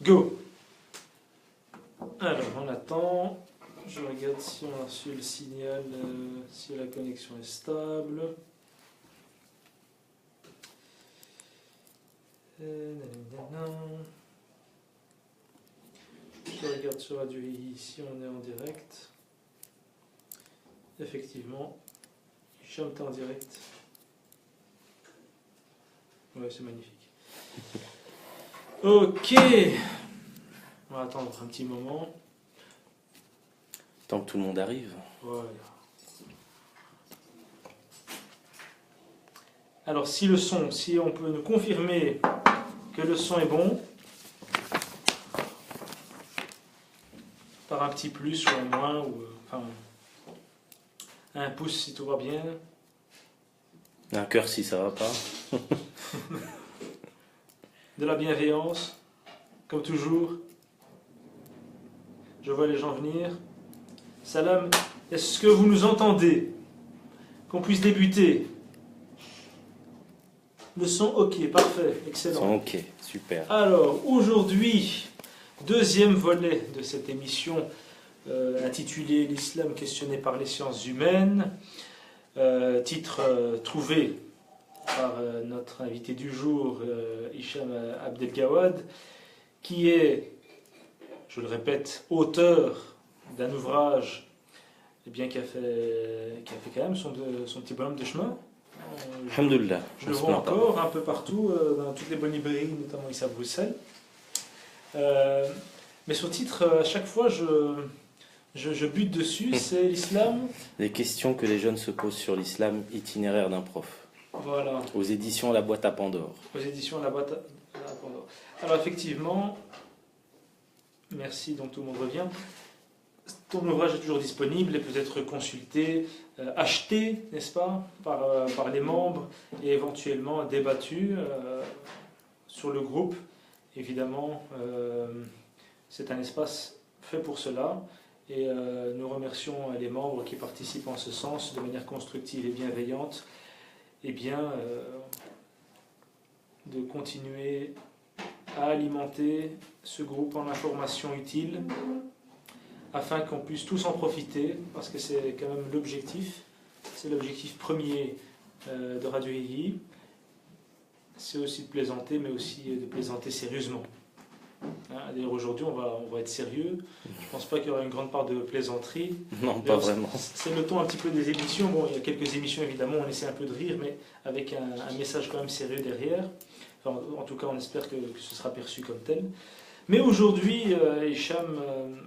Go. Alors, on attend. Je regarde si on a reçu le signal, si la connexion est stable. Je regarde sur Radio II si on est en direct. Effectivement, Hicham, t'es en direct. Ouais, c'est magnifique. Ok. On va attendre un petit moment. Tant que tout le monde arrive. Voilà. Alors, si on peut nous confirmer que le son est bon, par un petit plus ou un moins, ou enfin, un pouce si tout va bien. Un cœur si ça va pas. De la bienveillance, comme toujours. Je vois les gens venir. Salam, est-ce que vous nous entendez? Qu'on puisse débuter. Le son, ok, parfait, excellent. Son ok, super. Alors, aujourd'hui, deuxième volet de cette émission intitulée L'islam questionné par les sciences humaines. Titre trouvé par notre invité du jour, Hicham Abdelgawad, qui est, je le répète, auteur d'un ouvrage qui a fait quand même son petit bonhomme de chemin. Alhamdoulilah. Je le vois encore un peu partout, dans toutes les bonnes librairies, notamment ici à Bruxelles. Mais son titre, à chaque fois, je bute dessus, c'est l'islam. Les questions que les jeunes se posent sur l'islam, itinéraire d'un prof. Voilà. Aux éditions La Boîte à Pandore. Aux éditions La Boîte à Pandore. Alors effectivement, merci, donc tout le monde revient. Ton ouvrage est toujours disponible et peut être consulté, acheté, n'est-ce pas, par les membres et éventuellement débattu sur le groupe. Évidemment, c'est un espace fait pour cela et nous remercions les membres qui participent en ce sens de manière constructive et bienveillante. Et bien, de continuer à alimenter ce groupe en informations utiles afin qu'on puisse tous en profiter, parce que c'est quand même l'objectif, c'est l'objectif premier de Radio II. C'est aussi de plaisanter, mais aussi de plaisanter sérieusement. D'ailleurs aujourd'hui on va être sérieux, je ne pense pas qu'il y aura une grande part de plaisanterie. Non, pas vraiment. C'est le ton un petit peu des émissions, bon il y a quelques émissions évidemment, on essaie un peu de rire, mais avec un message quand même sérieux derrière. Enfin, en tout cas on espère que ce sera perçu comme tel. Mais aujourd'hui, Hicham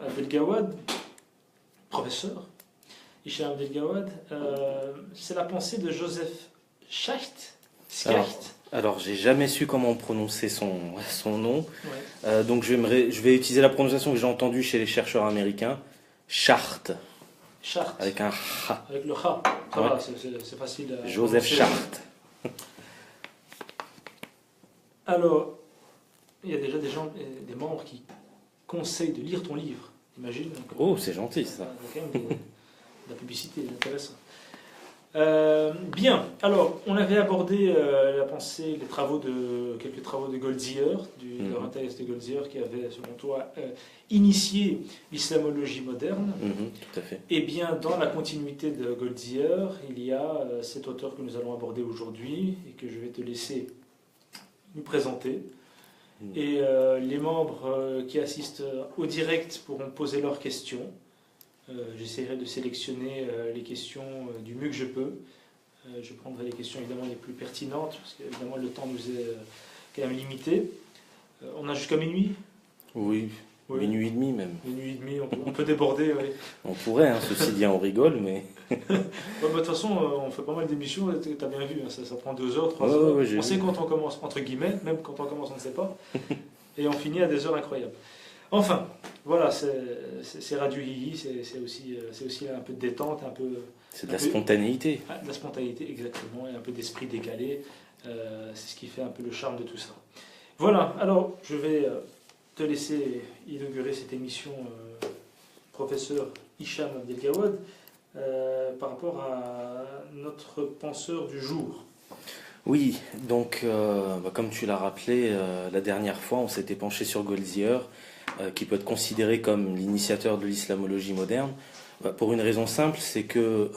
Abdelgawad, professeur, Hicham Abdelgawad, c'est la pensée de Joseph Schacht. Alors, j'ai jamais su comment prononcer son nom. Ouais. Donc, je vais utiliser la prononciation que j'ai entendue chez les chercheurs américains. Schacht. Schacht. Avec un H. Avec le H. Ça Ouais. va, c'est facile à Joseph prononcer. Schacht. Alors, il y a déjà des membres qui conseillent de lire ton livre. Imagine. Donc, Oh, c'est gentil ça. quand même de la publicité, intéressant. Bien, alors on avait abordé la pensée, quelques travaux de Goldziher, de Laurentius de Goldziher, qui avait, selon toi, initié l'islamologie moderne. Tout à fait. Et bien, dans la continuité de Goldziher, il y a cet auteur que nous allons aborder aujourd'hui et que je vais te laisser nous présenter. Et les membres qui assistent au direct pourront poser leurs questions. J'essaierai de sélectionner les questions du mieux que je peux. Je prendrai les questions évidemment les plus pertinentes, parce qu'évidemment le temps nous est quand même limité. On a jusqu'à minuit? Oui, minuit et demi même. Minuit et demi, on peut déborder. Oui. On pourrait, hein, ceci dit, on rigole, mais... De toute façon, on fait pas mal d'émissions, tu as bien vu, hein, ça prend 2 heures, 3 heures. Ouais, on sait quand on commence, entre guillemets, même quand on commence on ne sait pas. Et on finit à des heures incroyables. Enfin, voilà, c'est Radio II, c'est aussi un peu de détente, un peu... C'est de la spontanéité. De la spontanéité, exactement, et un peu d'esprit décalé. C'est ce qui fait un peu le charme de tout ça. Voilà, alors je vais te laisser inaugurer cette émission, professeur Hicham Abdelgawad, par rapport à notre penseur du jour. Oui, donc comme tu l'as rappelé, la dernière fois, on s'était penché sur Goldziher, qui peut être considéré comme l'initiateur de l'islamologie moderne, pour une raison simple, c'est que,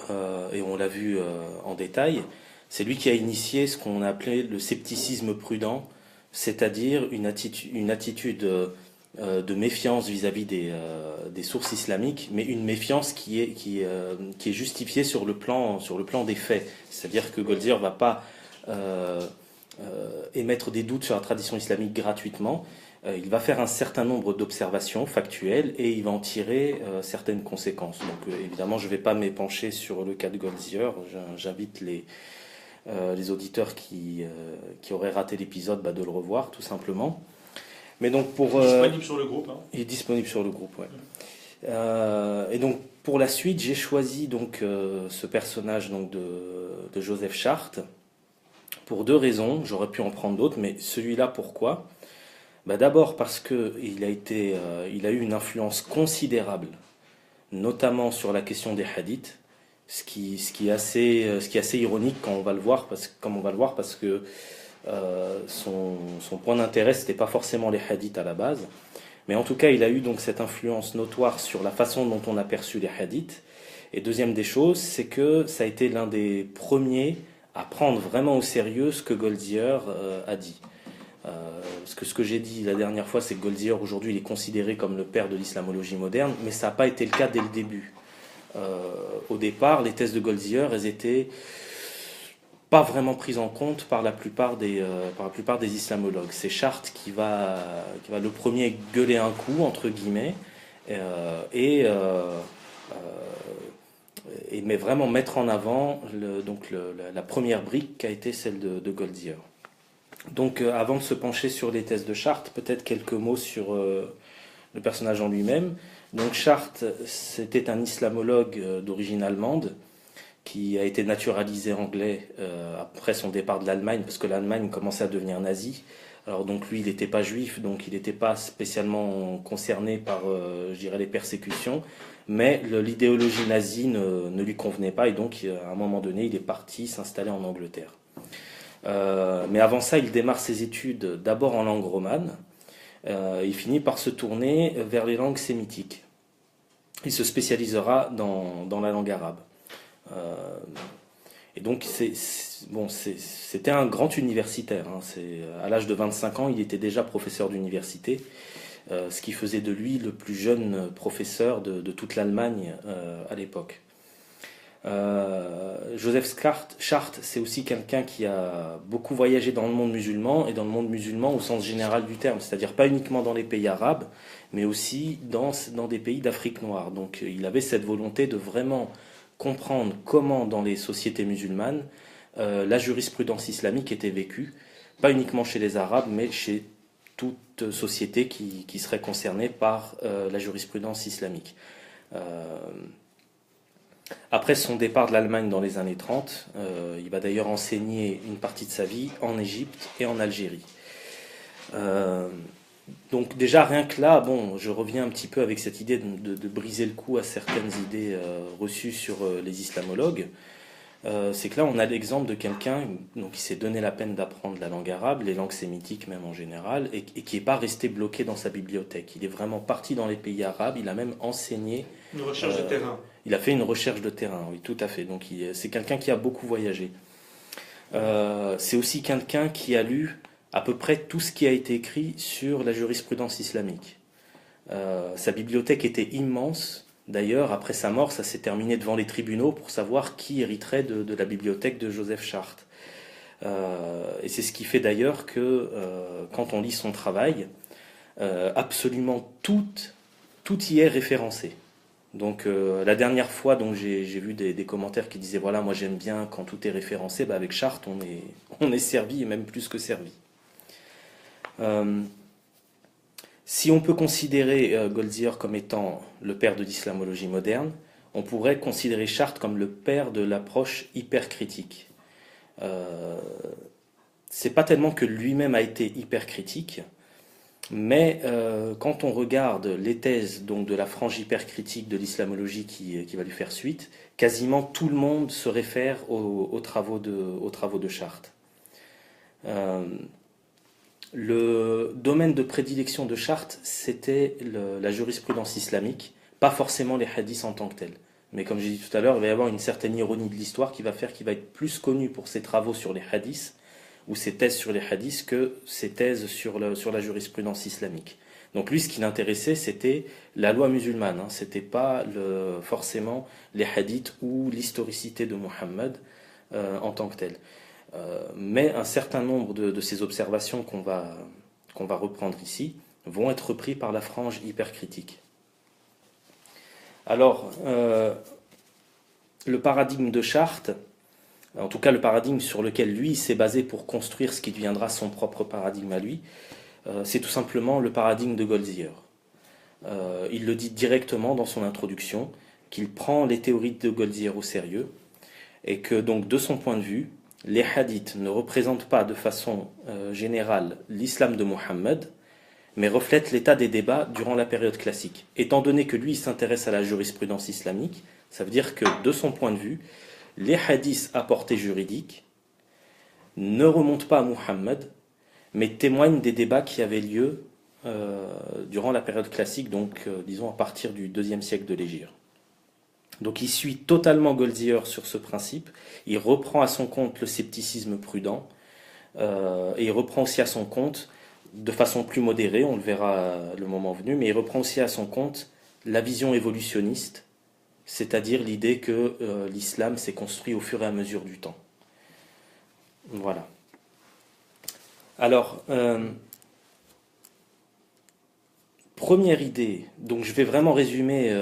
et on l'a vu en détail, c'est lui qui a initié ce qu'on a appelé le scepticisme prudent, c'est-à-dire une attitude de méfiance vis-à-vis des sources islamiques, mais une méfiance qui est justifiée sur le plan des faits. C'est-à-dire que Goldziher va pas émettre des doutes sur la tradition islamique gratuitement. Il va faire un certain nombre d'observations factuelles et il va en tirer certaines conséquences. Donc évidemment, je ne vais pas m'épancher sur le cas de Goldziher. J'invite les auditeurs qui auraient raté l'épisode de le revoir, tout simplement. Mais donc pour, Disponible sur le groupe. Hein. il est disponible sur le groupe, ouais. Et donc pour la suite, j'ai choisi donc ce personnage donc de Joseph Charte pour deux raisons. J'aurais pu en prendre d'autres, mais celui-là, pourquoi? D'abord parce que il a eu une influence considérable, notamment sur la question des hadiths, ce qui est assez ironique quand on va le voir, parce que son point d'intérêt, c'était pas forcément les hadiths à la base, mais en tout cas, il a eu donc cette influence notoire sur la façon dont on a perçu les hadiths. Et deuxième des choses, c'est que ça a été l'un des premiers à prendre vraiment au sérieux ce que Goldziher a dit. Parce que ce que j'ai dit la dernière fois, c'est que Goldziher aujourd'hui il est considéré comme le père de l'islamologie moderne, mais ça n'a pas été le cas dès le début. Au départ, les thèses de Goldziher, elles étaient pas vraiment prises en compte par la plupart des islamologues. C'est Charte qui va le premier gueuler un coup, entre guillemets, et mais vraiment mettre en avant la première brique qui a été celle de Goldziher. Donc avant de se pencher sur les thèses de Charte, peut-être quelques mots sur le personnage en lui-même. Donc Charte, c'était un islamologue d'origine allemande qui a été naturalisé anglais après son départ de l'Allemagne, parce que l'Allemagne commençait à devenir nazie. Alors donc lui, il n'était pas juif, donc il n'était pas spécialement concerné par, je dirais, les persécutions, mais l'idéologie nazie ne lui convenait pas, et donc à un moment donné, il est parti s'installer en Angleterre. Mais avant ça, il démarre ses études d'abord en langue romane. Il finit par se tourner vers les langues sémitiques. Il se spécialisera dans la langue arabe. Et donc, c'était un grand universitaire. Hein. À l'âge de 25 ans, il était déjà professeur d'université, ce qui faisait de lui le plus jeune professeur de toute l'Allemagne à l'époque. Joseph Charte, c'est aussi quelqu'un qui a beaucoup voyagé dans le monde musulman, et dans le monde musulman au sens général du terme, c'est-à-dire pas uniquement dans les pays arabes, mais aussi dans des pays d'Afrique noire. Donc il avait cette volonté de vraiment comprendre comment dans les sociétés musulmanes la jurisprudence islamique était vécue, pas uniquement chez les Arabes, mais chez toute société qui serait concernée par la jurisprudence islamique. Après son départ de l'Allemagne dans les années 30, il va d'ailleurs enseigner une partie de sa vie en Égypte et en Algérie. Donc déjà rien que là, je reviens un petit peu avec cette idée de briser le cou à certaines idées reçues sur les islamologues. C'est que là on a l'exemple de quelqu'un qui s'est donné la peine d'apprendre la langue arabe, les langues sémitiques même en général, et qui n'est pas resté bloqué dans sa bibliothèque. Il est vraiment parti dans les pays arabes, il a même enseigné. Une recherche de terrain. Il a fait une recherche de terrain, oui, tout à fait. Donc c'est quelqu'un qui a beaucoup voyagé. C'est aussi quelqu'un qui a lu à peu près tout ce qui a été écrit sur la jurisprudence islamique. Sa bibliothèque était immense. D'ailleurs, après sa mort, ça s'est terminé devant les tribunaux pour savoir qui hériterait de la bibliothèque de Joseph Charte. Et c'est ce qui fait d'ailleurs que quand on lit son travail, absolument tout y est référencé. Donc la dernière fois, j'ai vu des commentaires qui disaient voilà, moi j'aime bien quand tout est référencé. Avec Charte, on est servi, et même plus que servi. Si on peut considérer Goldziher comme étant le père de l'islamologie moderne, on pourrait considérer Charte comme le père de l'approche hypercritique. C'est pas tellement que lui-même a été hypercritique, mais quand on regarde les thèses donc, de la frange hypercritique de l'islamologie qui va lui faire suite, quasiment tout le monde se réfère aux travaux de Charte. Le domaine de prédilection de Chartres, c'était la jurisprudence islamique, pas forcément les hadiths en tant que tels. Mais comme j'ai dit tout à l'heure, il va y avoir une certaine ironie de l'histoire qui va faire qu'il va être plus connu pour ses travaux sur les hadiths, ou ses thèses sur les hadiths, que ses thèses sur la jurisprudence islamique. Donc lui, ce qui l'intéressait, c'était la loi musulmane, hein. C'était pas forcément les hadiths ou l'historicité de Muhammad en tant que tel. Mais un certain nombre de ces observations qu'on va reprendre ici vont être repris par la frange hypercritique. Alors, le paradigme de Chartres, en tout cas le paradigme sur lequel lui s'est basé pour construire ce qui deviendra son propre paradigme à lui, c'est tout simplement le paradigme de Goldziher. Il le dit directement dans son introduction, qu'il prend les théories de Goldziher au sérieux, et que donc de son point de vue, les hadiths ne représentent pas de façon générale l'islam de Muhammad, mais reflètent l'état des débats durant la période classique. Étant donné que lui il s'intéresse à la jurisprudence islamique, ça veut dire que de son point de vue, les hadiths à portée juridique ne remontent pas à Muhammad, mais témoignent des débats qui avaient lieu durant la période classique, donc disons à partir du IIe siècle de l'Hégire. Donc il suit totalement Goldziher sur ce principe, il reprend à son compte le scepticisme prudent, et il reprend aussi à son compte, de façon plus modérée, on le verra le moment venu, mais il reprend aussi à son compte la vision évolutionniste, c'est-à-dire l'idée que l'islam s'est construit au fur et à mesure du temps. Voilà. Alors, première idée, donc je vais vraiment résumer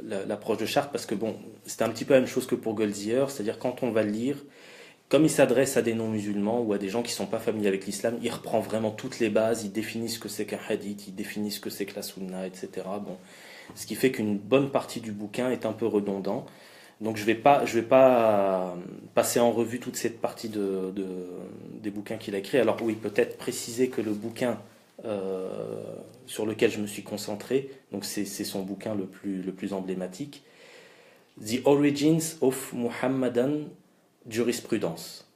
l'approche de Chartres parce que bon, c'était un petit peu la même chose que pour Goldziher, c'est-à-dire quand on va le lire, comme il s'adresse à des non-musulmans ou à des gens qui ne sont pas familiers avec l'islam, il reprend vraiment toutes les bases, il définit ce que c'est qu'un hadith, il définit ce que c'est que la sunna, etc. Bon, ce qui fait qu'une bonne partie du bouquin est un peu redondant. Donc je vais pas passer en revue toute cette partie des bouquins qu'il a écrits. Alors oui, peut-être préciser que le bouquin sur lequel je me suis concentré, donc c'est son bouquin le plus emblématique, The Origins of Muhammadan Jurisprudence,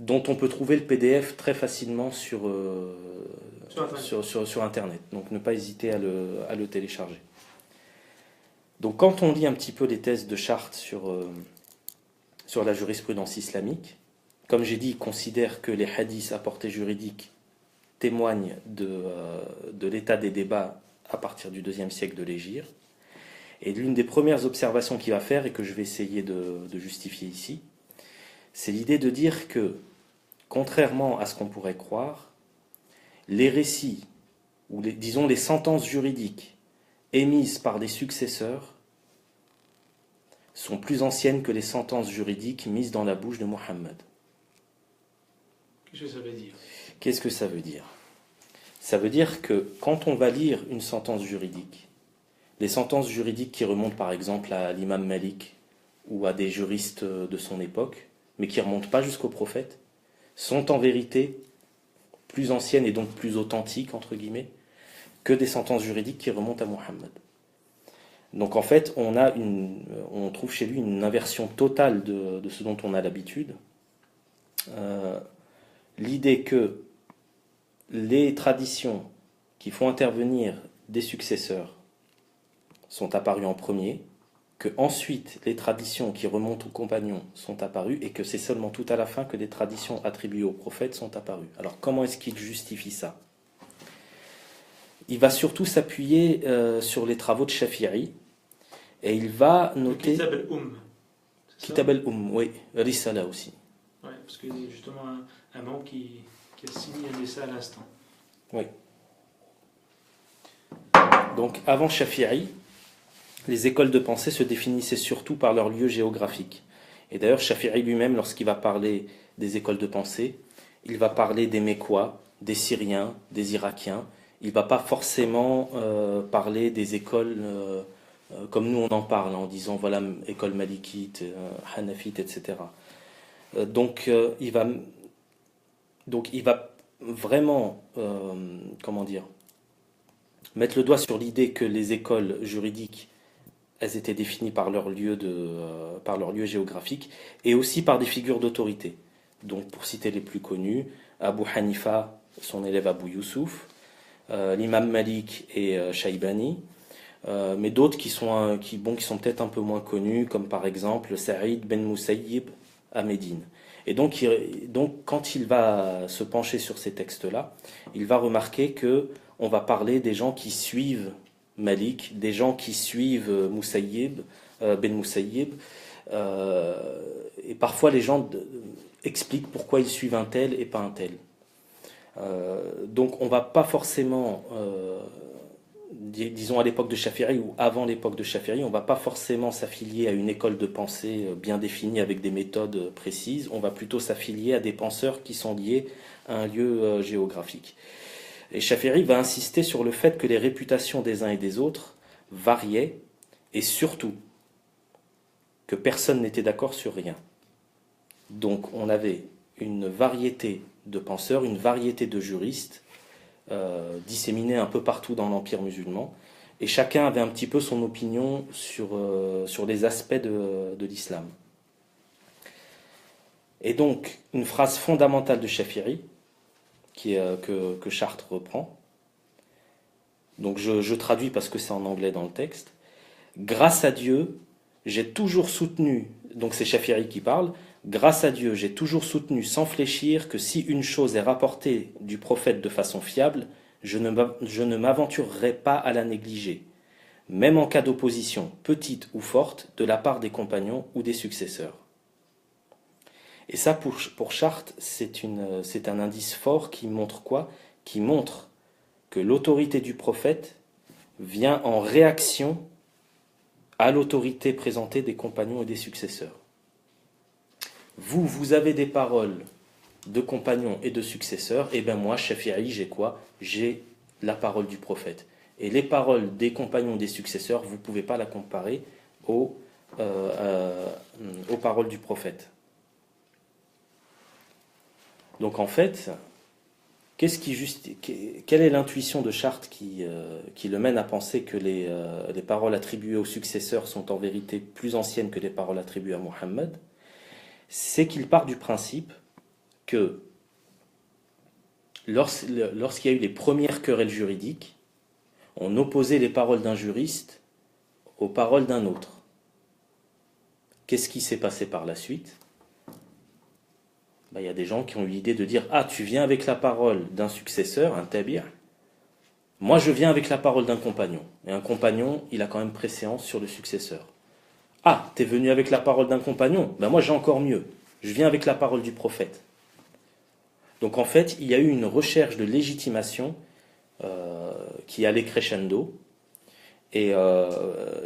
dont on peut trouver le PDF très facilement sur Internet. Donc ne pas hésiter à le télécharger. Donc quand on lit un petit peu les thèses de Chartres sur la jurisprudence islamique, comme j'ai dit, il considère que les hadiths à portée juridique témoignent de l'état des débats à partir du IIe siècle de l'Hégire. Et l'une des premières observations qu'il va faire, et que je vais essayer de justifier ici, c'est l'idée de dire que, contrairement à ce qu'on pourrait croire, les récits, ou disons les sentences juridiques émises par des successeurs sont plus anciennes que les sentences juridiques mises dans la bouche de Muhammad. Qu'est-ce que ça veut dire ? Qu'est-ce que ça veut dire ? Ça veut dire que quand on va lire une sentence juridique, les sentences juridiques qui remontent par exemple à l'imam Malik ou à des juristes de son époque, mais qui ne remontent pas jusqu'au prophète, sont en vérité plus anciennes et donc plus authentiques, entre guillemets, que des sentences juridiques qui remontent à Muhammad. Donc en fait, on trouve chez lui une inversion totale de ce dont on a l'habitude. L'idée que les traditions qui font intervenir des successeurs sont apparues en premier, que ensuite les traditions qui remontent aux compagnons sont apparues, et que c'est seulement tout à la fin que des traditions attribuées aux prophètes sont apparues. Alors comment est-ce qu'il justifie ça ? Il va surtout s'appuyer sur les travaux de Shafi'i, et il va noter... Kitab al-Umm. Kitab al-Umm, oui. Risala aussi. Oui, parce qu'il y a justement un membre qui a signalé ça à l'instant. Oui. Donc avant Shafi'i, les écoles de pensée se définissaient surtout par leur lieu géographique. Et d'ailleurs, Shafi'i lui-même, lorsqu'il va parler des écoles de pensée, il va parler des Mécois, des Syriens, des Irakiens. Il ne va pas forcément parler des écoles comme nous on en parle, en disant voilà, école malikite, hanafite, etc. Donc il va vraiment, mettre le doigt sur l'idée que les écoles juridiques, elles étaient définies par leur lieu géographique, et aussi par des figures d'autorité. donc pour citer les plus connus, Abu Hanifa, son élève Abu Yusuf, l'imam Malik et Shaybani, mais d'autres qui sont peut-être un peu moins connus, comme par exemple Saïd ben Musayyib à Médine. Et donc, quand il va se pencher sur ces textes-là, il va remarquer que on va parler des gens qui suivent Malik, des gens qui suivent Musayyib, ben Musayyib, et parfois les gens expliquent pourquoi ils suivent un tel et pas un tel. Donc on va pas forcément, disons à l'époque de Shafi'i ou avant l'époque de Shafi'i, on va pas forcément s'affilier à une école de pensée bien définie avec des méthodes précises, on va plutôt s'affilier à des penseurs qui sont liés à un lieu géographique. Et Shafi'i va insister sur le fait que les réputations des uns et des autres variaient, et surtout que personne n'était d'accord sur rien. Donc on avait une variété de penseurs, une variété de juristes disséminés un peu partout dans l'Empire musulman, et chacun avait un petit peu son opinion sur les aspects de l'islam. Et donc, une phrase fondamentale de Shafi'i, que Chartres reprend, donc je traduis parce que c'est en anglais dans le texte. Grâce à Dieu, j'ai toujours soutenu, donc c'est Shafi'i qui parle, grâce à Dieu, j'ai toujours soutenu sans fléchir que si une chose est rapportée du prophète de façon fiable, je ne m'aventurerai pas à la négliger, même en cas d'opposition, petite ou forte, de la part des compagnons ou des successeurs. Et ça, pour Chartres, c'est un indice fort qui montre quoi? Qui montre que l'autorité du prophète vient en réaction à l'autorité présentée des compagnons et des successeurs. Vous avez des paroles de compagnons et de successeurs, et bien moi, Shafi'i, j'ai quoi? J'ai la parole du prophète. Et les paroles des compagnons et des successeurs, vous ne pouvez pas la comparer aux paroles du prophète. Donc en fait, quelle est l'intuition de Chartres qui le mène à penser que les paroles attribuées aux successeurs sont en vérité plus anciennes que les paroles attribuées à Muhammad? C'est qu'il part du principe que lorsqu'il y a eu les premières querelles juridiques, on opposait les paroles d'un juriste aux paroles d'un autre. Qu'est-ce qui s'est passé par la suite? Il y a des gens qui ont eu l'idée de dire « Ah, tu viens avec la parole d'un successeur, un tabir. Moi, je viens avec la parole d'un compagnon. Et un compagnon, il a quand même préséance sur le successeur. Ah, t'es venu avec la parole d'un compagnon? Moi, j'ai encore mieux. Je viens avec la parole du prophète. » Donc en fait, il y a eu une recherche de légitimation qui allait crescendo. Et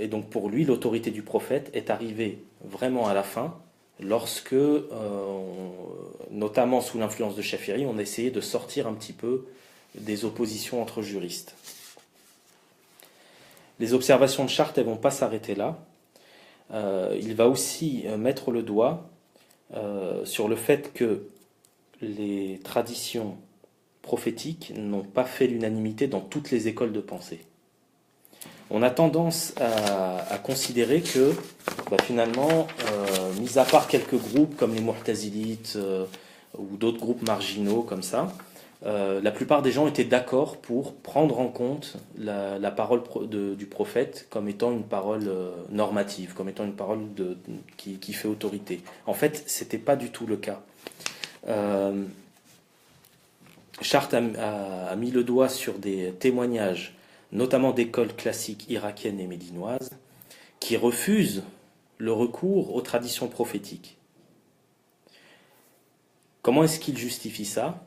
donc pour lui, l'autorité du prophète est arrivée vraiment à la fin, lorsque, notamment sous l'influence de Shafi'i, on a essayé de sortir un petit peu des oppositions entre juristes. Les observations de Chartres ne vont pas s'arrêter là. Il va aussi mettre le doigt sur le fait que les traditions prophétiques n'ont pas fait l'unanimité dans toutes les écoles de pensée. On a tendance à considérer que finalement, mis à part quelques groupes comme les Mu'tazilites ou d'autres groupes marginaux comme ça, la plupart des gens étaient d'accord pour prendre en compte la parole du prophète comme étant une parole normative, comme étant une parole qui fait autorité. En fait, ce n'était pas du tout le cas. Chartres a mis le doigt sur des témoignages, notamment d'écoles classiques irakiennes et médinoises, qui refusent le recours aux traditions prophétiques. Comment est-ce qu'il justifie ça?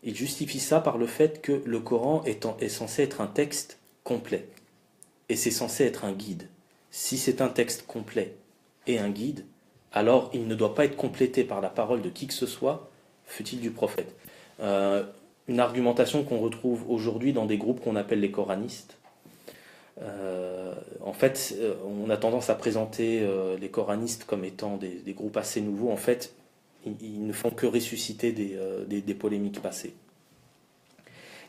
Il justifie ça par le fait que le Coran est censé être un texte complet. Et c'est censé être un guide. Si c'est un texte complet et un guide, alors il ne doit pas être complété par la parole de qui que ce soit, fût-il du prophète. Une argumentation qu'on retrouve aujourd'hui dans des groupes qu'on appelle les coranistes. En fait, on a tendance à présenter les coranistes comme étant des groupes assez nouveaux. En fait, ils ne font que ressusciter des polémiques passées.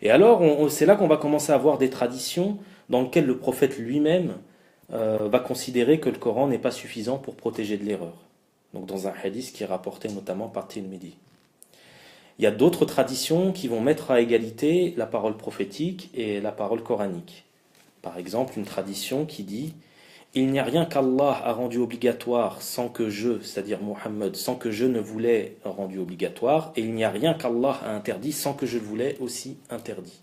Et alors, c'est là qu'on va commencer à avoir des traditions dans lesquelles le prophète lui-même va considérer que le Coran n'est pas suffisant pour protéger de l'erreur. Donc dans un hadith qui est rapporté notamment par Tirmidhi. Il y a d'autres traditions qui vont mettre à égalité la parole prophétique et la parole coranique. Par exemple, une tradition qui dit « Il n'y a rien qu'Allah a rendu obligatoire sans que je, c'est-à-dire Muhammad, sans que je ne voulais rendu obligatoire, et il n'y a rien qu'Allah a interdit sans que je le voulais aussi interdit. »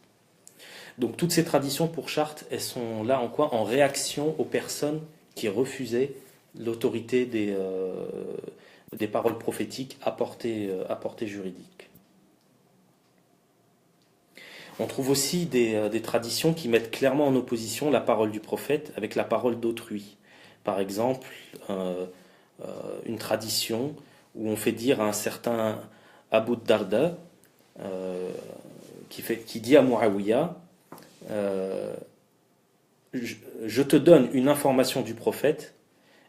Donc toutes ces traditions pour charte, elles sont là en quoi? En réaction aux personnes qui refusaient l'autorité des paroles prophétiques à portée juridique. On trouve aussi des traditions qui mettent clairement en opposition la parole du prophète avec la parole d'autrui. Par exemple, une tradition où on fait dire à un certain Abu Darda, qui dit à Muawiyah, je te donne une information du prophète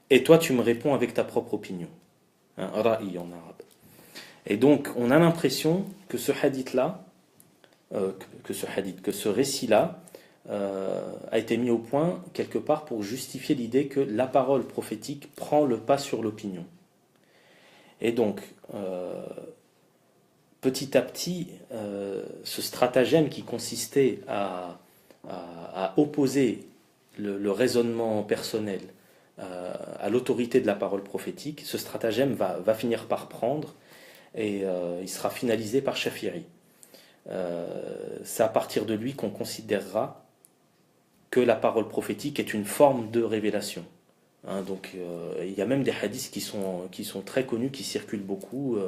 et toi tu me réponds avec ta propre opinion. Ra'i en arabe. Et donc on a l'impression que ce hadith-là, que ce récit-là a été mis au point quelque part pour justifier l'idée que la parole prophétique prend le pas sur l'opinion. Et donc, petit à petit, ce stratagème qui consistait à opposer le raisonnement personnel à l'autorité de la parole prophétique, ce stratagème va finir par prendre et il sera finalisé par Shafi'i. C'est à partir de lui qu'on considérera que la parole prophétique est une forme de révélation. Donc il y a même des hadiths qui sont très connus, qui circulent beaucoup,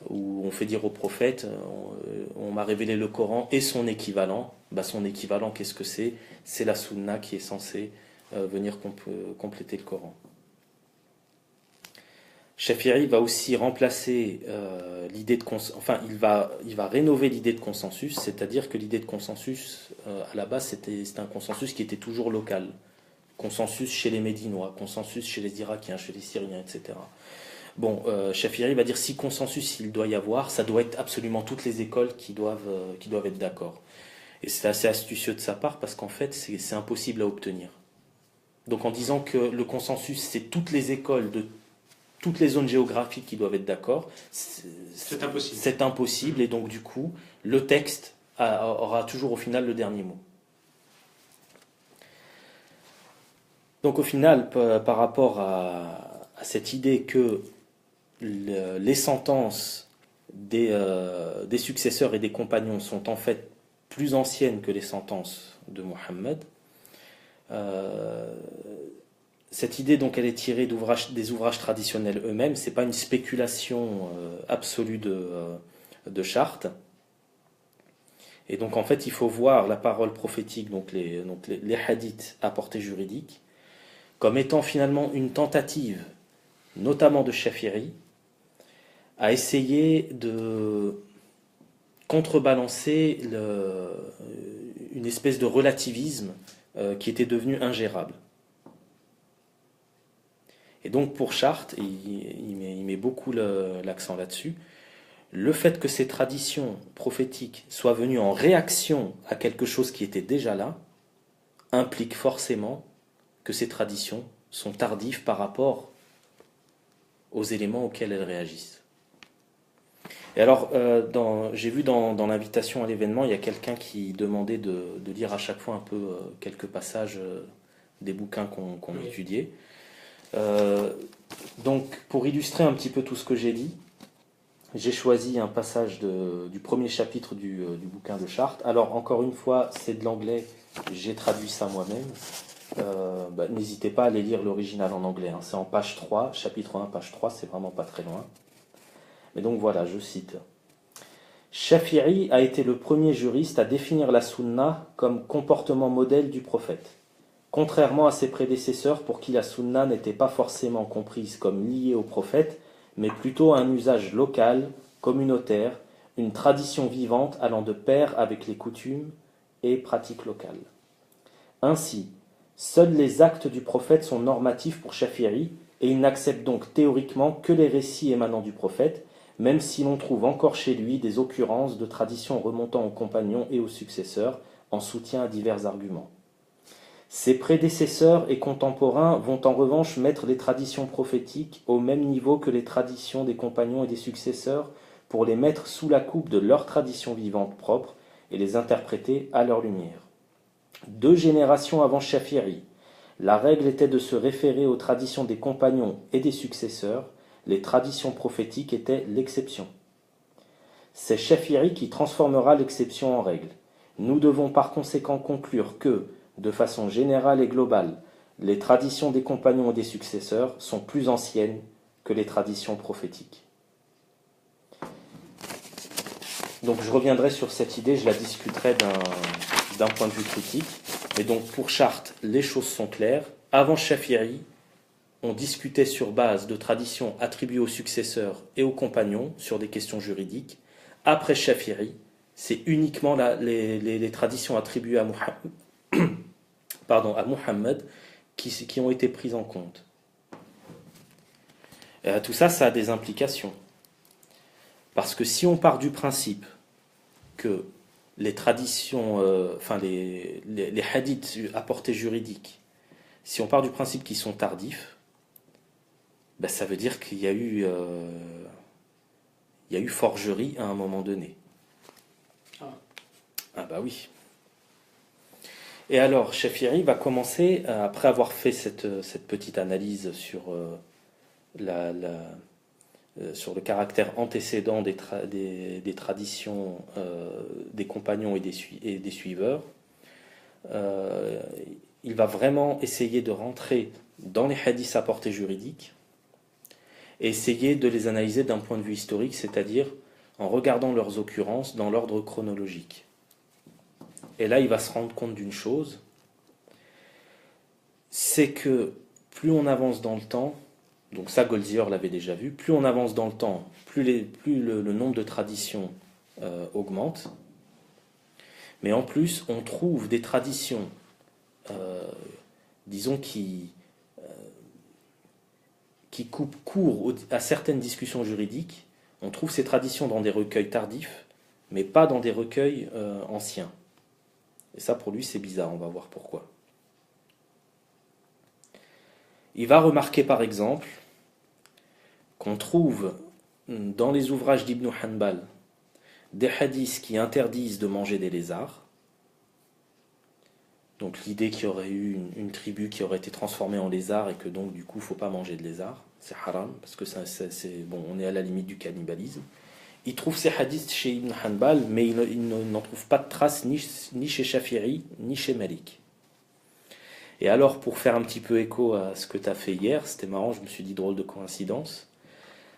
où on fait dire au prophète, on m'a révélé le Coran et son équivalent. Son équivalent, qu'est-ce que c'est? C'est la sunna qui est censée venir compléter le Coran. Shafi'i va aussi remplacer l'idée de il va rénover l'idée de consensus, c'est-à-dire que l'idée de consensus à la base c'était un consensus qui était toujours local, consensus chez les Médinois, consensus chez les Irakiens, chez les Syriens, etc. Bon, Shafi'i va dire si consensus il doit y avoir, ça doit être absolument toutes les écoles qui doivent être d'accord. Et c'est assez astucieux de sa part parce qu'en fait c'est impossible à obtenir. Donc en disant que le consensus c'est toutes les écoles de toutes les zones géographiques qui doivent être d'accord, c'est impossible. C'est impossible et donc du coup, le texte aura toujours au final le dernier mot. Donc au final, par rapport à cette idée que les sentences des successeurs et des compagnons sont en fait plus anciennes que les sentences de Muhammad, cette idée, donc, elle est tirée des ouvrages traditionnels eux-mêmes. C'est pas une spéculation absolue de charte. Et donc, en fait, il faut voir la parole prophétique, donc les hadiths à portée juridique, comme étant finalement une tentative, notamment de Shafi'i, à essayer de contrebalancer une espèce de relativisme qui était devenu ingérable. Et donc pour Charte, il met beaucoup l'accent là-dessus, le fait que ces traditions prophétiques soient venues en réaction à quelque chose qui était déjà là, implique forcément que ces traditions sont tardives par rapport aux éléments auxquels elles réagissent. Et alors, j'ai vu dans l'invitation à l'événement, il y a quelqu'un qui demandait de lire à chaque fois un peu quelques passages des bouquins qu'on étudiait. Donc pour illustrer un petit peu tout ce que j'ai dit, j'ai choisi un passage du premier chapitre du bouquin de Charte. Alors encore une fois, c'est de l'anglais, j'ai traduit ça moi-même. N'hésitez pas à aller lire l'original en anglais, c'est en page 3, chapitre 1, page 3, c'est vraiment pas très loin. Mais donc voilà, je cite. Shafi'i a été le premier juriste à définir la sunna comme comportement modèle du prophète. Contrairement à ses prédécesseurs pour qui la sunna n'était pas forcément comprise comme liée au prophète, mais plutôt un usage local, communautaire, une tradition vivante allant de pair avec les coutumes et pratiques locales. Ainsi, seuls les actes du prophète sont normatifs pour Shafi'i et il n'accepte donc théoriquement que les récits émanant du prophète, même si l'on trouve encore chez lui des occurrences de traditions remontant aux compagnons et aux successeurs en soutien à divers arguments. Ses prédécesseurs et contemporains vont en revanche mettre les traditions prophétiques au même niveau que les traditions des compagnons et des successeurs pour les mettre sous la coupe de leur tradition vivante propre et les interpréter à leur lumière. 2 générations avant Shafi'i, la règle était de se référer aux traditions des compagnons et des successeurs, les traditions prophétiques étaient l'exception. C'est Shafi'i qui transformera l'exception en règle. Nous devons par conséquent conclure que, de façon générale et globale, les traditions des compagnons et des successeurs sont plus anciennes que les traditions prophétiques. Donc je reviendrai sur cette idée, je la discuterai d'un point de vue critique. Mais donc pour Chartres, les choses sont claires. Avant Shafi'i, on discutait sur base de traditions attribuées aux successeurs et aux compagnons sur des questions juridiques. Après Shafi'i, c'est uniquement les traditions attribuées à Muhammad qui ont été prises en compte. Et tout ça, ça a des implications. Parce que si on part du principe que les traditions, les hadiths à portée juridique, si on part du principe qu'ils sont tardifs, ben ça veut dire qu'il y a eu forgerie à un moment donné. Ah bah oui. Et alors, Shafi'i va commencer, après avoir fait cette petite analyse sur sur le caractère antécédent des traditions des compagnons et des suiveurs, il va vraiment essayer de rentrer dans les hadiths à portée juridique et essayer de les analyser d'un point de vue historique, c'est-à-dire en regardant leurs occurrences dans l'ordre chronologique. Et là, il va se rendre compte d'une chose, c'est que plus on avance dans le temps, donc ça Goldziher l'avait déjà vu, plus on avance dans le temps, plus le nombre de traditions augmente, mais en plus on trouve des traditions, disons qui coupent court à certaines discussions juridiques. On trouve ces traditions dans des recueils tardifs, mais pas dans des recueils anciens. Et ça pour lui c'est bizarre, on va voir pourquoi. Il va remarquer par exemple qu'on trouve dans les ouvrages d'Ibn Hanbal des hadiths qui interdisent de manger des lézards. Donc l'idée qu'il y aurait eu une tribu qui aurait été transformée en lézard et que donc du coup il ne faut pas manger de lézard, c'est haram, parce que on est à la limite du cannibalisme. Il trouve ces hadiths chez Ibn Hanbal, mais il n'en trouve pas de traces ni chez Shafi'i, ni chez Malik. Et alors, pour faire un petit peu écho à ce que tu as fait hier, c'était marrant, je me suis dit drôle de coïncidence,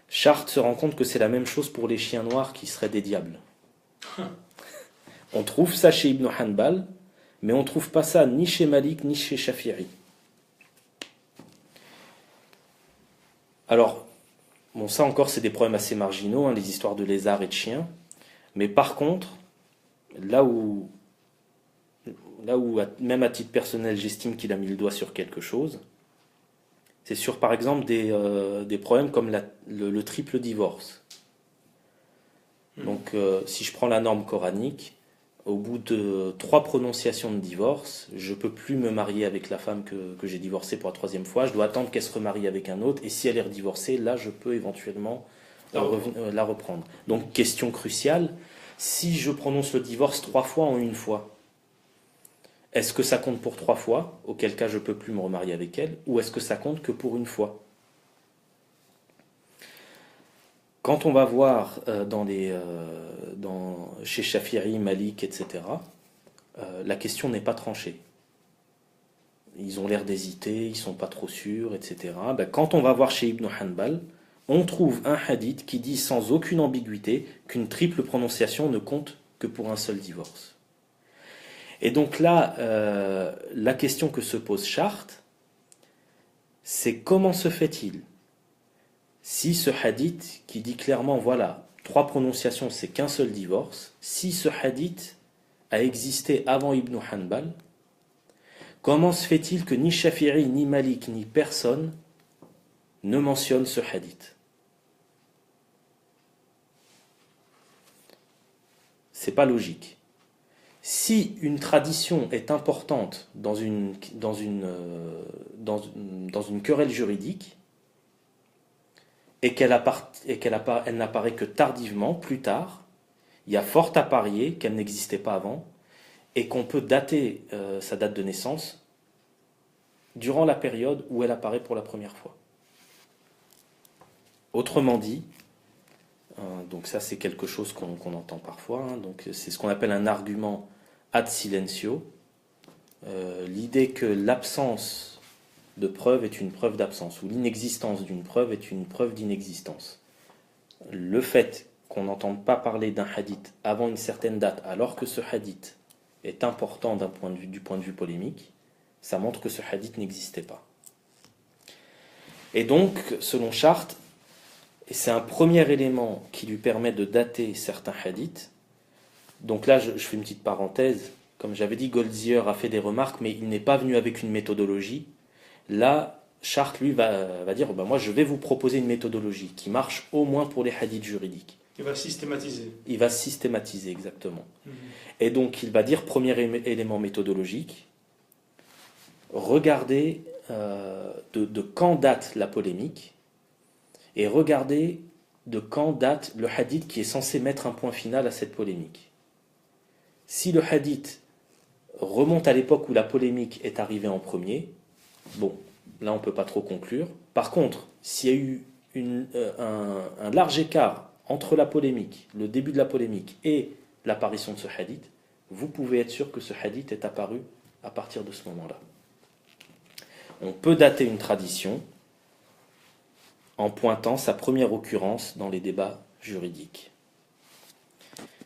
Chartres se rend compte que c'est la même chose pour les chiens noirs qui seraient des diables. On trouve ça chez Ibn Hanbal, mais on ne trouve pas ça ni chez Malik, ni chez Shafi'i. Alors, bon, ça encore, c'est des problèmes assez marginaux, les histoires de lézards et de chiens. Mais par contre, là où même à titre personnel, j'estime qu'il a mis le doigt sur quelque chose, c'est sur, par exemple, des problèmes comme le triple divorce. Donc, si je prends la norme coranique, au bout de 3 prononciations de divorce, je ne peux plus me marier avec la femme que j'ai divorcée pour la 3e fois. Je dois attendre qu'elle se remarie avec un autre. Et si elle est redivorcée, là, je peux éventuellement la reprendre. Donc, question cruciale, si je prononce le divorce 3 fois en une fois, est-ce que ça compte pour 3 fois, auquel cas je ne peux plus me remarier avec elle, ou est-ce que ça compte que pour une fois? Quand on va voir chez Shafi'i, Malik, etc., la question n'est pas tranchée. Ils ont l'air d'hésiter, ils ne sont pas trop sûrs, etc. Quand on va voir chez Ibn Hanbal, on trouve un hadith qui dit sans aucune ambiguïté qu'une triple prononciation ne compte que pour un seul divorce. Et donc là, la question que se pose Chartres, c'est comment se fait-il si ce hadith qui dit clairement, voilà, 3 prononciations, c'est qu'un seul divorce, si ce hadith a existé avant Ibn Hanbal, comment se fait-il que ni Shafi'i, ni Malik, ni personne ne mentionne ce hadith? C'est pas logique. Si une tradition est importante dans une querelle juridique, et elle n'apparaît que tardivement, plus tard, il y a fort à parier qu'elle n'existait pas avant et qu'on peut dater sa date de naissance durant la période où elle apparaît pour la première fois. Autrement dit, donc ça c'est quelque chose qu'on entend parfois, donc c'est ce qu'on appelle un argument ad silentio, l'idée que l'absence de preuve est une preuve d'absence, ou l'inexistence d'une preuve est une preuve d'inexistence. Le fait qu'on n'entende pas parler d'un hadith avant une certaine date, alors que ce hadith est important du point de vue polémique, ça montre que ce hadith n'existait pas. Et donc, selon Charte, et c'est un premier élément qui lui permet de dater certains hadiths. Donc là, je fais une petite parenthèse. Comme j'avais dit, Goldziher a fait des remarques, mais il n'est pas venu avec une méthodologie. Là, Charte, lui, va dire, moi, je vais vous proposer une méthodologie qui marche au moins pour les hadiths juridiques. Il va systématiser. Il va systématiser, exactement. Mhm. Et donc, il va dire, premier élément méthodologique, regardez de quand date la polémique, et regardez de quand date le hadith qui est censé mettre un point final à cette polémique. Si le hadith remonte à l'époque où la polémique est arrivée en premier, bon, là on ne peut pas trop conclure. Par contre, s'il y a eu un large écart entre la polémique, le début de la polémique et l'apparition de ce hadith, vous pouvez être sûr que ce hadith est apparu à partir de ce moment-là. On peut dater une tradition en pointant sa première occurrence dans les débats juridiques.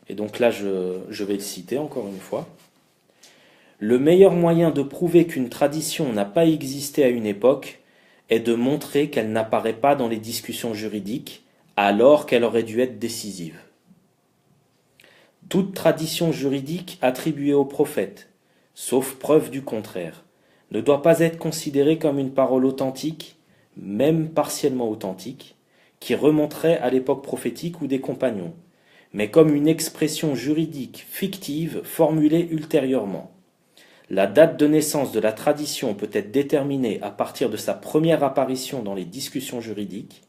Et donc là, je vais le citer encore une fois. Le meilleur moyen de prouver qu'une tradition n'a pas existé à une époque est de montrer qu'elle n'apparaît pas dans les discussions juridiques alors qu'elle aurait dû être décisive. Toute tradition juridique attribuée au prophète, sauf preuve du contraire, ne doit pas être considérée comme une parole authentique, même partiellement authentique, qui remonterait à l'époque prophétique ou des compagnons, mais comme une expression juridique fictive formulée ultérieurement. La date de naissance de la tradition peut être déterminée à partir de sa première apparition dans les discussions juridiques,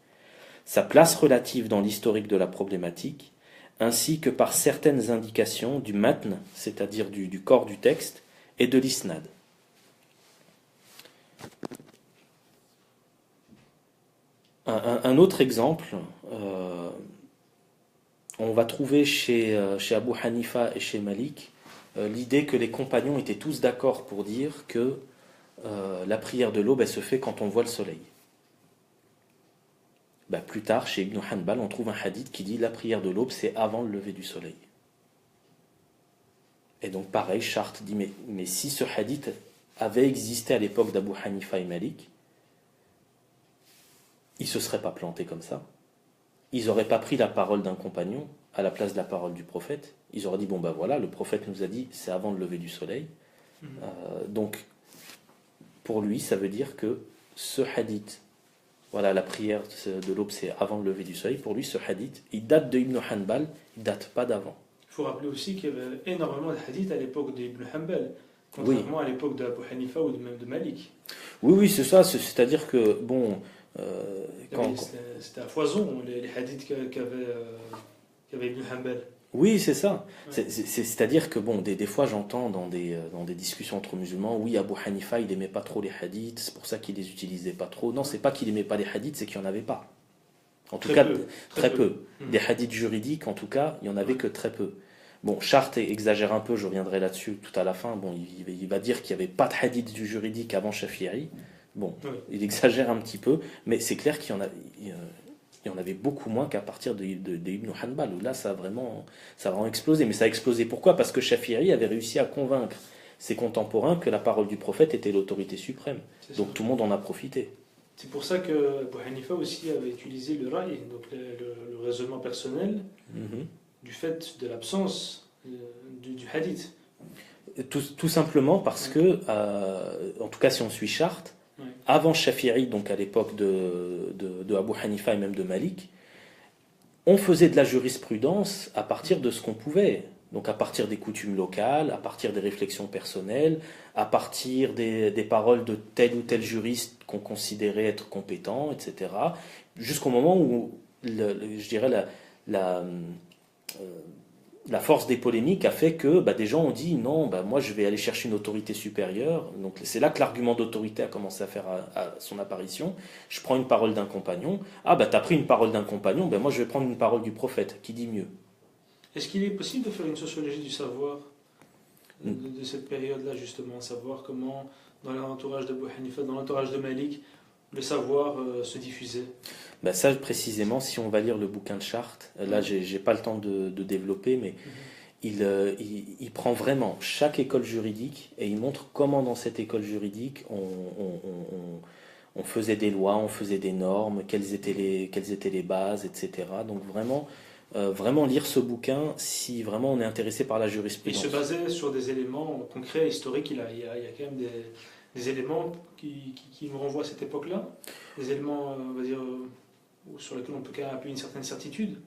sa place relative dans l'historique de la problématique, ainsi que par certaines indications du matn, c'est-à-dire du corps du texte, et de l'isnad. Un autre exemple, on va trouver chez Abu Hanifa et chez Malik l'idée que les compagnons étaient tous d'accord pour dire que la prière de l'aube, elle se fait quand on voit le soleil. Plus tard, chez Ibn Hanbal, on trouve un hadith qui dit la prière de l'aube, c'est avant le lever du soleil. Et donc pareil, Charte dit, mais si ce hadith avait existé à l'époque d'Abu Hanifa et Malik, ils ne se seraient pas plantés comme ça. Ils n'auraient pas pris la parole d'un compagnon à la place de la parole du prophète. Ils auraient dit, voilà, le prophète nous a dit, c'est avant le lever du soleil. Donc, pour lui, ça veut dire que ce hadith, voilà, la prière de l'aube, c'est avant le lever du soleil. Pour lui, ce hadith, il date de Ibn Hanbal, il ne date pas d'avant. Il faut rappeler aussi qu'il y avait énormément de hadiths à l'époque d'Ibn Hanbal, contrairement à l'époque d'Abu Hanifa ou même de Malik. Oui, c'est ça. C'est-à-dire que, c'était à foison, les hadiths qu'avait Ibn Hanbal. Oui, c'est ça. Ouais. C'est-à-dire que, des fois, j'entends dans des discussions entre musulmans, oui, Abu Hanifa, il n'aimait pas trop les hadiths, c'est pour ça qu'il les utilisait pas trop. Non, c'est pas qu'il n'aimait pas les hadiths, c'est qu'il n'y en avait pas. En tout cas, très peu. Des hadiths juridiques, en tout cas, il n'y en avait que très peu. Charte exagère un peu, je reviendrai là-dessus tout à la fin. Il va dire qu'il n'y avait pas de hadith du juridique avant Shafi'i. Il exagère un petit peu, mais c'est clair qu'il y en avait beaucoup moins qu'à partir d'Ibn Hanbal, où là ça a vraiment explosé. Mais ça a explosé pourquoi ? Parce que Shafi'i avait réussi à convaincre ses contemporains que la parole du prophète était l'autorité suprême. Donc tout le monde en a profité. C'est pour ça que Abu Hanifa aussi avait utilisé le ra'i, donc le raisonnement personnel, du fait de l'absence du hadith. Tout simplement parce que, en tout cas si on suit Charte, avant Shafi'i, donc à l'époque de Abu Hanifa et même de Malik, on faisait de la jurisprudence à partir de ce qu'on pouvait. donc à partir des coutumes locales, à partir des réflexions personnelles, à partir des paroles de tel ou tel juriste qu'on considérait être compétent, etc. Jusqu'au moment où, je dirais, la, la force des polémiques a fait que des gens ont dit non, moi je vais aller chercher une autorité supérieure. Donc c'est là que l'argument d'autorité a commencé à faire à son apparition. Je prends une parole d'un compagnon. Ah t'as pris une parole d'un compagnon, moi je vais prendre une parole du prophète, qui dit mieux. Est-ce qu'il est possible de faire une sociologie du savoir de cette période-là, justement, savoir comment, dans l'entourage d'Abu Hanifa, dans l'entourage de Malik, le savoir se diffusait? Ça, précisément, si on va lire le bouquin de Charte, là, j'ai pas le temps de développer, mais il prend vraiment chaque école juridique et il montre comment, dans cette école juridique, on faisait des lois, on faisait des normes, quelles étaient les bases, etc. Donc, vraiment lire ce bouquin si vraiment on est intéressé par la jurisprudence. Il se basait sur des éléments concrets, historiques. Il y a quand même des éléments qui nous renvoient à cette époque-là. Des éléments, on va dire, sur lesquels on peut quand même appuyer une certaine certitude.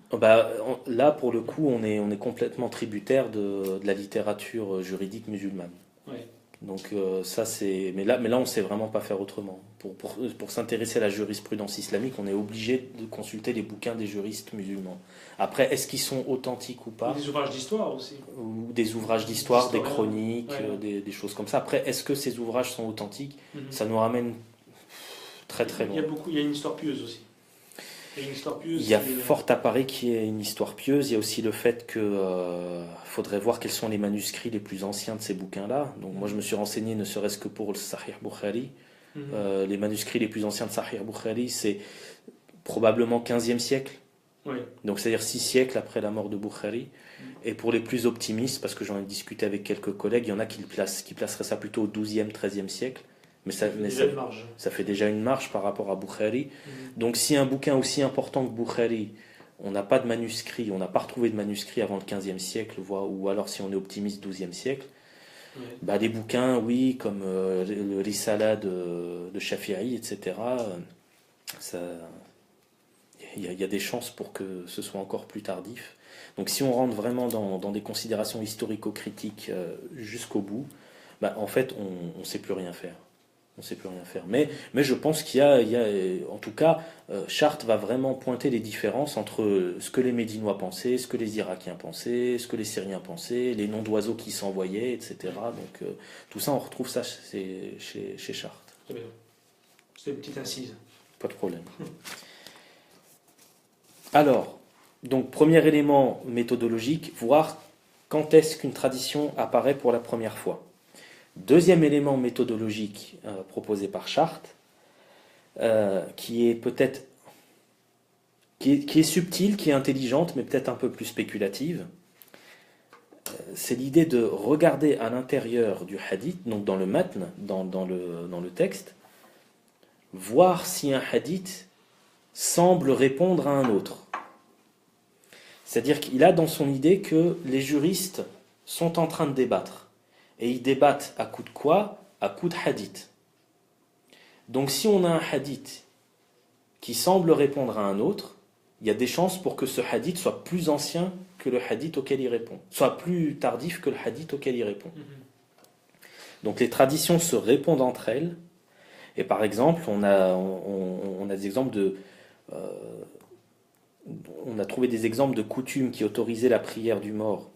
Là, pour le coup, on est complètement tributaire de la littérature juridique musulmane. Ouais. Donc ça c'est, mais là on sait vraiment pas faire autrement. Pour s'intéresser à la jurisprudence islamique, on est obligé de consulter les bouquins des juristes musulmans. Après, est-ce qu'ils sont authentiques ou pas? Ou des ouvrages d'histoire aussi. Ou des ouvrages d'histoire, des chroniques, des choses comme ça. Après, est-ce que ces ouvrages sont authentiques? Ça nous ramène très très loin. Il y a une histoire pieuse aussi. Il y a fort à parier qu'il y ait une histoire pieuse. Il y a aussi le fait qu'il faudrait voir quels sont les manuscrits les plus anciens de ces bouquins-là. Donc moi je me suis renseigné ne serait-ce que pour le Sahih Bukhari. Les manuscrits les plus anciens de Sahih Bukhari, c'est probablement 15e siècle. Oui. Donc c'est-à-dire 6 siècles après la mort de Bukhari. Et pour les plus optimistes, parce que j'en ai discuté avec quelques collègues, il y en a qui placeraient ça plutôt au 12e, 13e siècle. Mais ça fait déjà une marge par rapport à Bukhari. Donc si un bouquin aussi important que Bukhari, on n'a pas de manuscrit, on n'a pas retrouvé de manuscrit avant le 15e siècle, ou alors si on est optimiste, 12e siècle, des bouquins, oui, comme le Risala de Shafi'i, etc., il y a des chances pour que ce soit encore plus tardif. Donc si on rentre vraiment dans des considérations historico-critiques jusqu'au bout, en fait, on ne sait plus rien faire. On ne sait plus rien faire. Mais je pense qu'il y a, en tout cas, Charte va vraiment pointer les différences entre ce que les Médinois pensaient, ce que les Irakiens pensaient, ce que les Syriens pensaient, les noms d'oiseaux qui s'envoyaient, etc. Donc tout ça, on retrouve ça chez Charte. Très bien. C'est une petite incise. Pas de problème. Alors, donc premier élément méthodologique, voir quand est-ce qu'une tradition apparaît pour la première fois. Deuxième élément méthodologique proposé par Charte, qui est peut-être qui est subtile, qui est intelligente, mais peut-être un peu plus spéculative, c'est l'idée de regarder à l'intérieur du hadith, donc dans le matn, dans le texte, voir si un hadith semble répondre à un autre. C'est-à-dire qu'il a dans son idée que les juristes sont en train de débattre. Et ils débattent à coup de quoi? À coup de hadith. Donc si on a un hadith qui semble répondre à un autre, il y a des chances pour que ce hadith soit plus ancien que le hadith auquel il répond, soit plus tardif que le hadith auquel il répond. Donc les traditions se répondent entre elles. Et par exemple, on a des exemples on a trouvé des exemples de coutumes qui autorisaient la prière du mort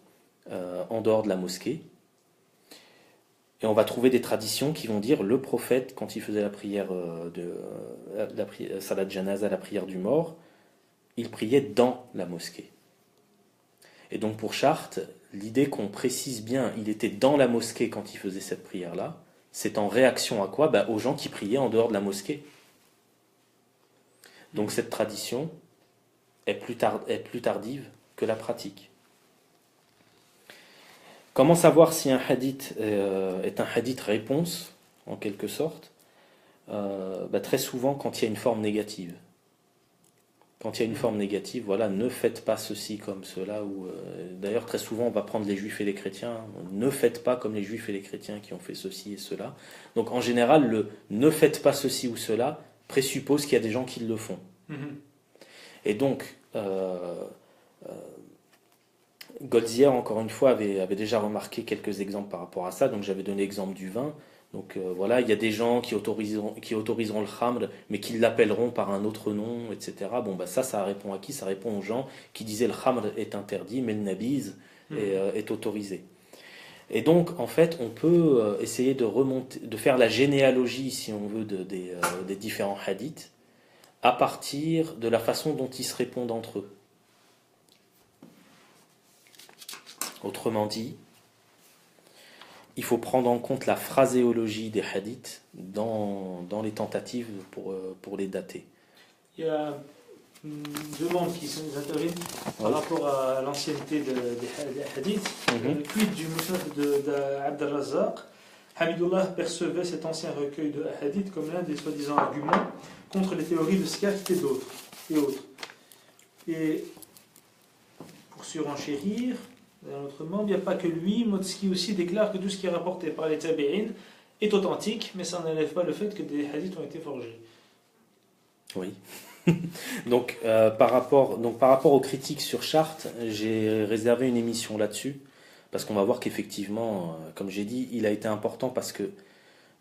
en dehors de la mosquée. Et on va trouver des traditions qui vont dire le prophète, quand il faisait la prière Salat Janaza, la prière du mort, il priait dans la mosquée. Et donc pour Charte, l'idée qu'on précise bien, il était dans la mosquée quand il faisait cette prière-là, c'est en réaction à quoi? Aux gens qui priaient en dehors de la mosquée. Donc cette tradition est plus tardive que la pratique. Comment savoir si un hadith est un hadith réponse, en quelque sorte? Très souvent quand il y a une forme négative. Quand il y a une forme négative, voilà, ne faites pas ceci comme cela. D'ailleurs, très souvent, on va prendre les juifs et les chrétiens. Ne faites pas comme les juifs et les chrétiens qui ont fait ceci et cela. Donc en général, le ne faites pas ceci ou cela présuppose qu'il y a des gens qui le font. Et donc, Goldziher, encore une fois, avait déjà remarqué quelques exemples par rapport à ça. Donc j'avais donné l'exemple du vin. Donc voilà, il y a des gens qui autoriseront le khamr, mais qui l'appelleront par un autre nom, etc. Bon, bah ça répond à qui? Ça répond aux gens qui disaient le khamr est interdit, mais le nabiz est autorisé. Et donc, en fait, on peut essayer de remonter, de faire la généalogie, si on veut, des différents hadiths, à partir de la façon dont ils se répondent entre eux. Autrement dit, il faut prendre en compte la phraséologie des hadiths dans les tentatives pour les dater. Il y a une demande qui s'intervient par rapport à l'ancienneté des hadiths. Quid du musnad d'Abd al-Razzaq. Hamidullah percevait cet ancien recueil de hadiths comme l'un des soi-disant arguments contre les théories de Scaft et autres. Et pour surenchérir, d'un autre membre, il n'y a pas que lui. Motski aussi déclare que tout ce qui est rapporté par les tabi'in est authentique, mais ça n'enlève pas le fait que des hadiths ont été forgés. Oui. Donc, par rapport aux critiques sur Chartres, j'ai réservé une émission là-dessus, parce qu'on va voir qu'effectivement, comme j'ai dit, il a été important parce que,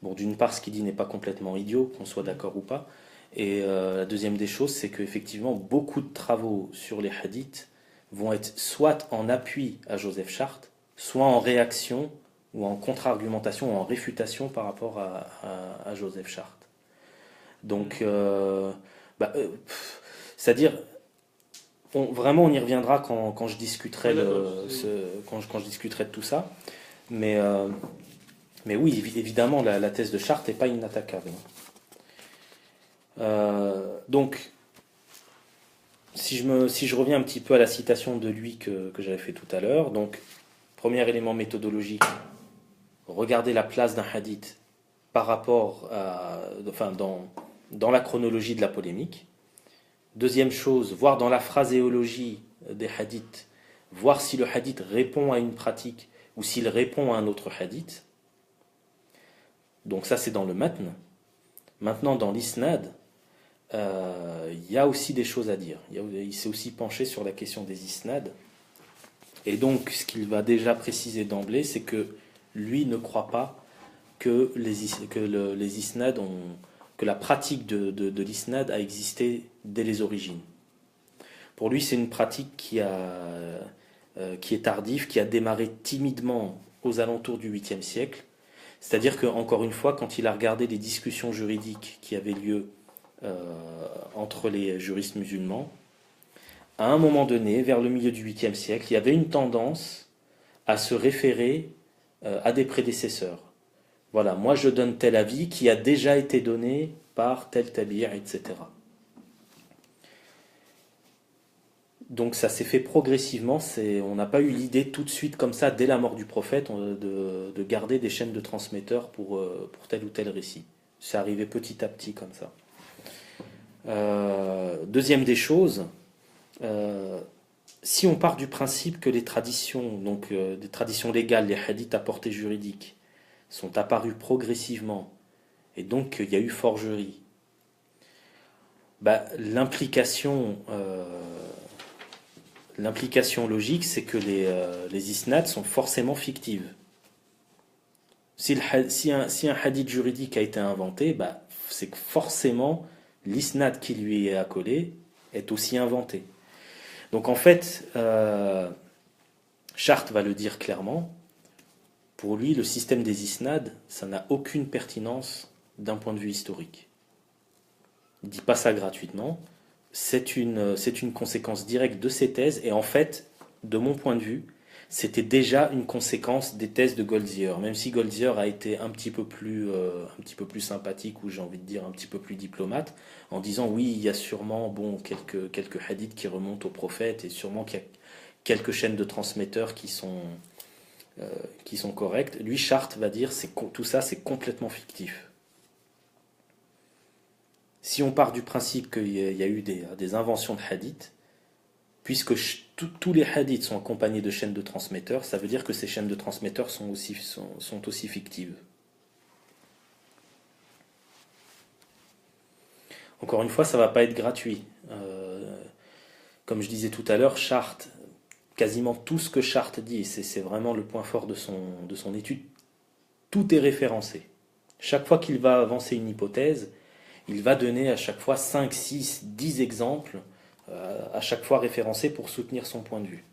bon, d'une part, ce qu'il dit n'est pas complètement idiot, qu'on soit d'accord ou pas, et la deuxième des choses, c'est qu'effectivement, beaucoup de travaux sur les hadiths vont être soit en appui à Joseph Chartres, soit en réaction ou en contre-argumentation ou en réfutation par rapport à Joseph Chartres. Donc, c'est-à-dire, vraiment, on y reviendra quand je discuterai quand je discuterai de tout ça. Mais oui, évidemment, la thèse de Chartres n'est pas inattaquable. Donc, si je reviens un petit peu à la citation de lui que j'avais fait tout à l'heure, donc, premier élément méthodologique, regarder la place d'un hadith par rapport dans la chronologie de la polémique. Deuxième chose, voir dans la phraséologie des hadiths, voir si le hadith répond à une pratique ou s'il répond à un autre hadith. Donc ça, c'est dans le matn. Maintenant, dans l'isnad, il y a aussi des choses à dire. Il s'est aussi penché sur la question des isnads. Et donc, ce qu'il va déjà préciser d'emblée, c'est que lui ne croit pas que les isnads que la pratique de l'isnad a existé dès les origines. Pour lui, c'est une pratique qui est tardive, qui a démarré timidement aux alentours du 8e siècle. C'est-à-dire qu'encore une fois, quand il a regardé les discussions juridiques qui avaient lieu entre les juristes musulmans, à un moment donné, vers le milieu du 8e siècle, il y avait une tendance à se référer à des prédécesseurs. Voilà, moi je donne tel avis qui a déjà été donné par tel tabi'i, etc. Donc ça s'est fait progressivement, on n'a pas eu l'idée tout de suite comme ça, dès la mort du prophète, de garder des chaînes de transmetteurs pour tel ou tel récit. C'est arrivé petit à petit comme ça. Deuxième des choses, si on part du principe que les traditions, donc des traditions légales, les hadiths à portée juridique, sont apparus progressivement, et donc il y a eu forgerie, l'implication logique, c'est que les isnads sont forcément fictives. Si un hadith juridique a été inventé, c'est que forcément l'isnad qui lui est accolé est aussi inventé. Donc en fait, Chartres va le dire clairement, pour lui, le système des isnads, ça n'a aucune pertinence d'un point de vue historique. Il ne dit pas ça gratuitement, c'est une conséquence directe de ses thèses, et en fait, de mon point de vue, c'était déjà une conséquence des thèses de Goldziher, même si Goldziher a été un petit peu plus sympathique, ou j'ai envie de dire un petit peu plus diplomate, en disant oui, il y a sûrement quelques hadiths qui remontent au prophète, et sûrement qu'il y a quelques chaînes de transmetteurs qui sont correctes. Lui, Chartres va dire tout ça c'est complètement fictif. Si on part du principe qu'il y a eu des inventions de hadiths, puisque tous les hadiths sont accompagnés de chaînes de transmetteurs, ça veut dire que ces chaînes de transmetteurs sont aussi fictives. Encore une fois, ça ne va pas être gratuit. Comme je disais tout à l'heure, Chartres quasiment tout ce que Charte dit, et c'est vraiment le point fort de son étude, tout est référencé. Chaque fois qu'il va avancer une hypothèse, il va donner à chaque fois 5, 6, 10 exemples, à chaque fois référencés pour soutenir son point de vue.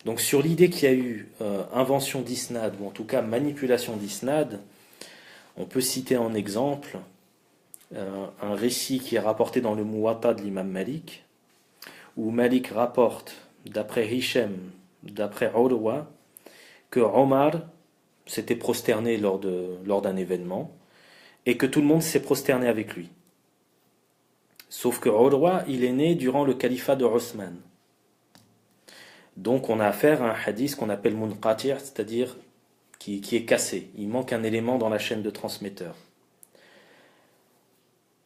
Donc sur l'idée qu'il y a eu invention d'isnad, ou en tout cas manipulation d'isnad, on peut citer en exemple un récit qui est rapporté dans le Muwatta de l'imam Malik, où Malik rapporte, d'après Hichem, d'après Urwa, que Omar s'était prosterné lors d'un événement, et que tout le monde s'est prosterné avec lui. Sauf que Urwa, il est né durant le califat de Othman. Donc on a affaire à un hadith qu'on appelle munqati', c'est-à-dire qui est cassé. Il manque un élément dans la chaîne de transmetteur.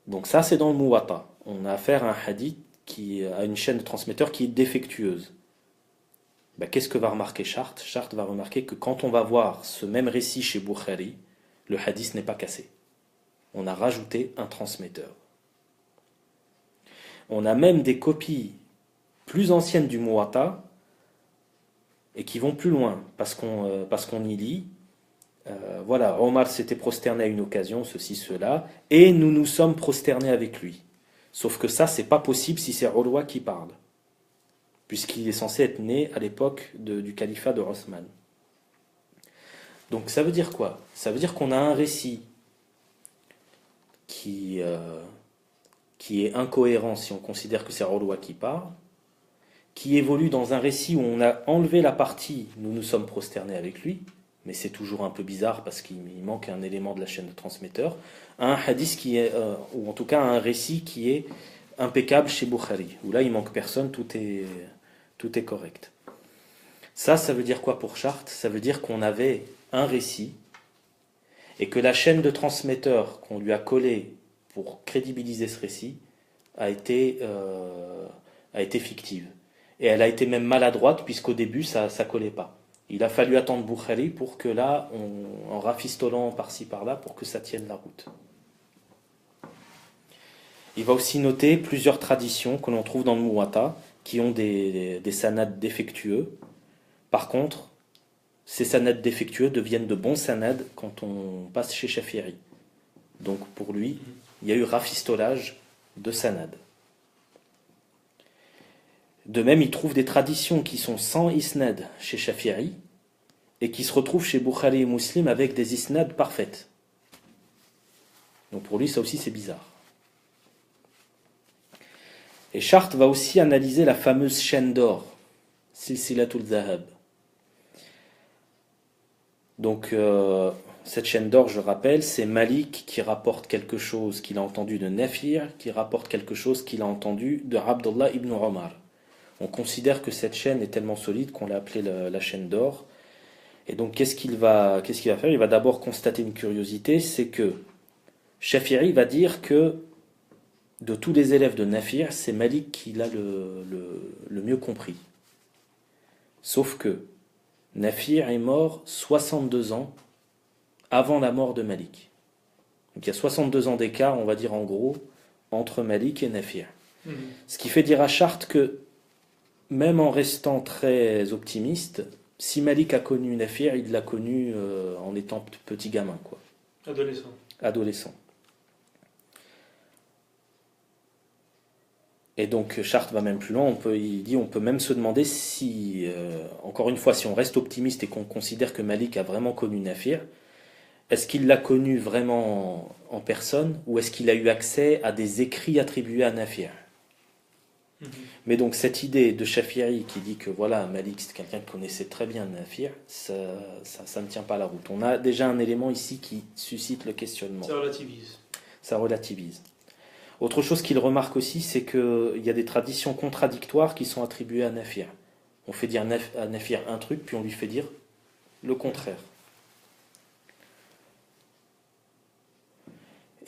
Donc ça, c'est dans le Muwatta. On a affaire à un hadith qui a une chaîne de transmetteur qui est défectueuse. Qu'est-ce que va remarquer Charte? Charte va remarquer que quand on va voir ce même récit chez Bukhari, le hadith n'est pas cassé. On a rajouté un transmetteur. On a même des copies plus anciennes du Muwatta et qui vont plus loin, parce qu'on y lit, voilà, Omar s'était prosterné à une occasion, ceci, cela, et nous nous sommes prosternés avec lui. Sauf que ça, c'est pas possible si c'est Urwa qui parle, puisqu'il est censé être né à l'époque du califat de Othman. Donc ça veut dire quoi? Ça veut dire qu'on a un récit qui est incohérent si on considère que c'est Urwa qui parle, qui évolue dans un récit où on a enlevé la partie « nous nous sommes prosternés avec lui », mais c'est toujours un peu bizarre parce qu'il manque un élément de la chaîne de transmetteur, un hadith qui est, ou en tout cas un récit qui est impeccable chez Bukhari, où là il manque personne, tout est correct. Ça veut dire quoi pour Charte? Ça veut dire qu'on avait un récit et que la chaîne de transmetteur qu'on lui a collée pour crédibiliser ce récit a été fictive. Et elle a été même maladroite puisqu'au début ça collait pas. Il a fallu attendre Bukhari pour que là, en rafistolant par-ci par-là, pour que ça tienne la route. Il va aussi noter plusieurs traditions que l'on trouve dans le Muwatta qui ont des sanad défectueux. Par contre, ces sanad défectueux deviennent de bons sanad quand on passe chez Shafi'i. Donc pour lui, il y a eu rafistolage de sanad. De même, il trouve des traditions qui sont sans isnad chez Shafi'i et qui se retrouvent chez Bukhari et Muslim avec des isnad parfaites. Donc pour lui, ça aussi c'est bizarre. Et Charte va aussi analyser la fameuse chaîne d'or, Silsilatul Zahab. Donc cette chaîne d'or, je rappelle, c'est Malik qui rapporte quelque chose qu'il a entendu de Nafir, qui rapporte quelque chose qu'il a entendu de Abdullah ibn Omar. On considère que cette chaîne est tellement solide qu'on l'a appelée la chaîne d'or. Et donc qu'est-ce qu'il va faire? Il va d'abord constater une curiosité, c'est que Shafi'i va dire que de tous les élèves de Nafir, c'est Malik qui l'a le mieux compris. Sauf que Nafir est mort 62 ans avant la mort de Malik. Donc il y a 62 ans d'écart, on va dire en gros, entre Malik et Nafir. Ce qui fait dire à Charte que même en restant très optimiste, si Malik a connu Nafir, il l'a connu en étant petit gamin, quoi. Adolescent. Et donc Charte va même plus loin, il dit on peut même se demander si, encore une fois, si on reste optimiste et qu'on considère que Malik a vraiment connu Nafir, est-ce qu'il l'a connu vraiment en personne ou est-ce qu'il a eu accès à des écrits attribués à Nafir? Mais donc cette idée de Shafi'i qui dit que voilà, Malik c'est quelqu'un qui connaissait très bien Nafir, ça ne tient pas la route. On a déjà un élément ici qui suscite le questionnement. Ça relativise. Autre chose qu'il remarque aussi, c'est qu'il y a des traditions contradictoires qui sont attribuées à Nafir. On fait dire à Nafir un truc, puis on lui fait dire le contraire.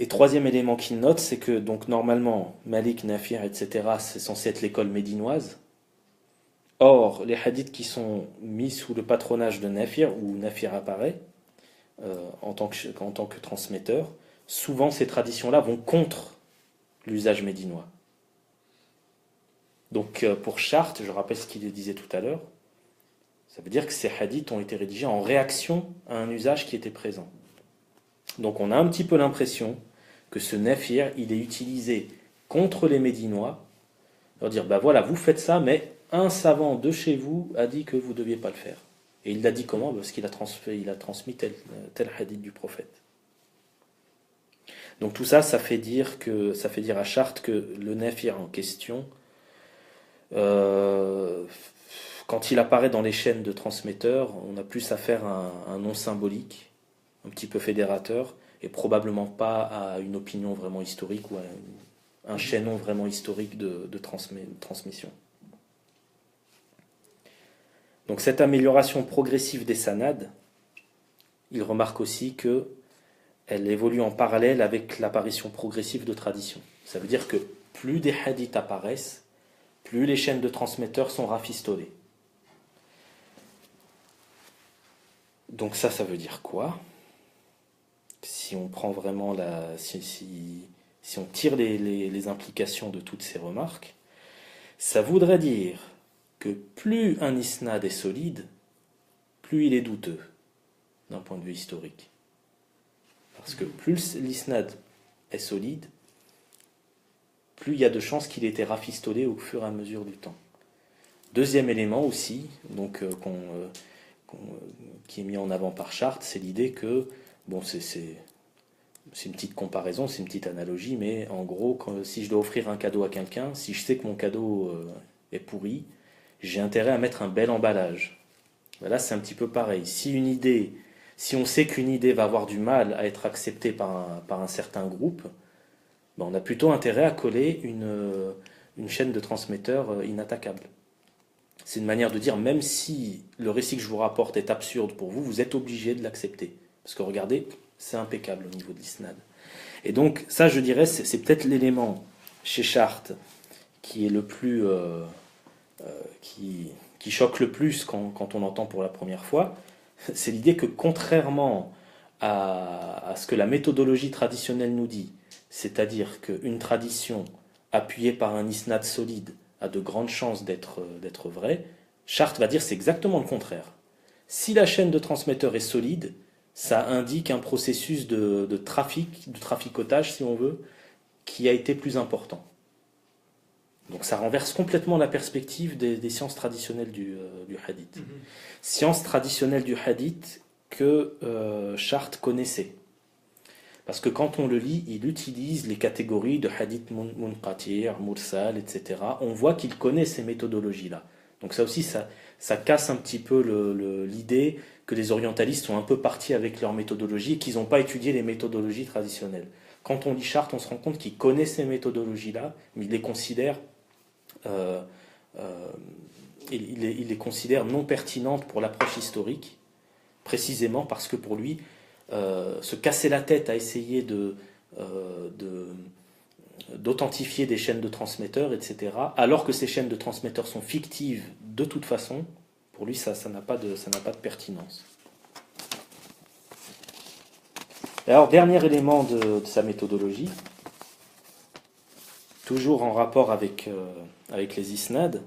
Et troisième élément qu'il note, c'est que donc normalement, Malik, Nafir, etc., c'est censé être l'école médinoise. Or, les hadiths qui sont mis sous le patronage de Nafir, où Nafir apparaît en tant que transmetteur, souvent ces traditions-là vont contre l'usage médinois. Donc pour Charte, je rappelle ce qu'il disait tout à l'heure, ça veut dire que ces hadiths ont été rédigés en réaction à un usage qui était présent. Donc on a un petit peu l'impression que ce nafir, il est utilisé contre les Médinois, leur dire, voilà, vous faites ça, mais un savant de chez vous a dit que vous ne deviez pas le faire. Et il l'a dit comment? Parce qu'il a transmis tel hadith du prophète. Donc tout ça, ça fait dire à Charte que le nafir en question, quand il apparaît dans les chaînes de transmetteurs, on a plus affaire à un nom symbolique, un petit peu fédérateur, et probablement pas à une opinion vraiment historique ou à un chaînon vraiment historique de transmission. Donc cette amélioration progressive des sanad, il remarque aussi que elle évolue en parallèle avec l'apparition progressive de traditions. Ça veut dire que plus des hadiths apparaissent, plus les chaînes de transmetteurs sont rafistolées. Donc ça veut dire quoi? Si on prend vraiment si on tire les implications de toutes ces remarques, ça voudrait dire que plus un isnad est solide, plus il est douteux d'un point de vue historique. Parce que plus l'isnad est solide, plus il y a de chances qu'il ait été rafistolé au fur et à mesure du temps. Deuxième élément aussi, donc qui est mis en avant par Charte, c'est l'idée que, c'est une petite comparaison, c'est une petite analogie, mais en gros, si je dois offrir un cadeau à quelqu'un, si je sais que mon cadeau est pourri, j'ai intérêt à mettre un bel emballage. Là, c'est un petit peu pareil. Si on sait qu'une idée va avoir du mal à être acceptée par un certain groupe, on a plutôt intérêt à coller une chaîne de transmetteurs inattaquable. C'est une manière de dire, même si le récit que je vous rapporte est absurde pour vous, vous êtes obligé de l'accepter. Parce que regardez, c'est impeccable au niveau de l'isnad. Et donc, ça, je dirais, c'est peut-être l'élément chez Charte qui est le plus... qui choque le plus quand on l'entend pour la première fois. C'est l'idée que contrairement à ce que la méthodologie traditionnelle nous dit, c'est-à-dire qu'une tradition appuyée par un isnad solide a de grandes chances d'être vraie, Charte va dire c'est exactement le contraire. Si la chaîne de transmetteurs est solide, ça indique un processus de traficotage, si on veut, qui a été plus important. Donc ça renverse complètement la perspective des sciences traditionnelles du hadith. Sciences traditionnelles du hadith que Charte connaissait. Parce que quand on le lit, il utilise les catégories de hadith munqati', mursal, etc. On voit qu'il connaît ces méthodologies-là. Donc ça aussi, ça casse un petit peu l'idée que les orientalistes sont un peu partis avec leur méthodologie et qu'ils n'ont pas étudié les méthodologies traditionnelles. Quand on lit Charte, on se rend compte qu'il connaît ces méthodologies-là, mais il les considère il les considère non pertinentes pour l'approche historique, précisément parce que pour lui, se casser la tête à essayer d'authentifier des chaînes de transmetteurs, etc., alors que ces chaînes de transmetteurs sont fictives de toute façon, pour lui, ça n'a pas de pertinence. Et alors, dernier élément de sa méthodologie, toujours en rapport avec les isnad,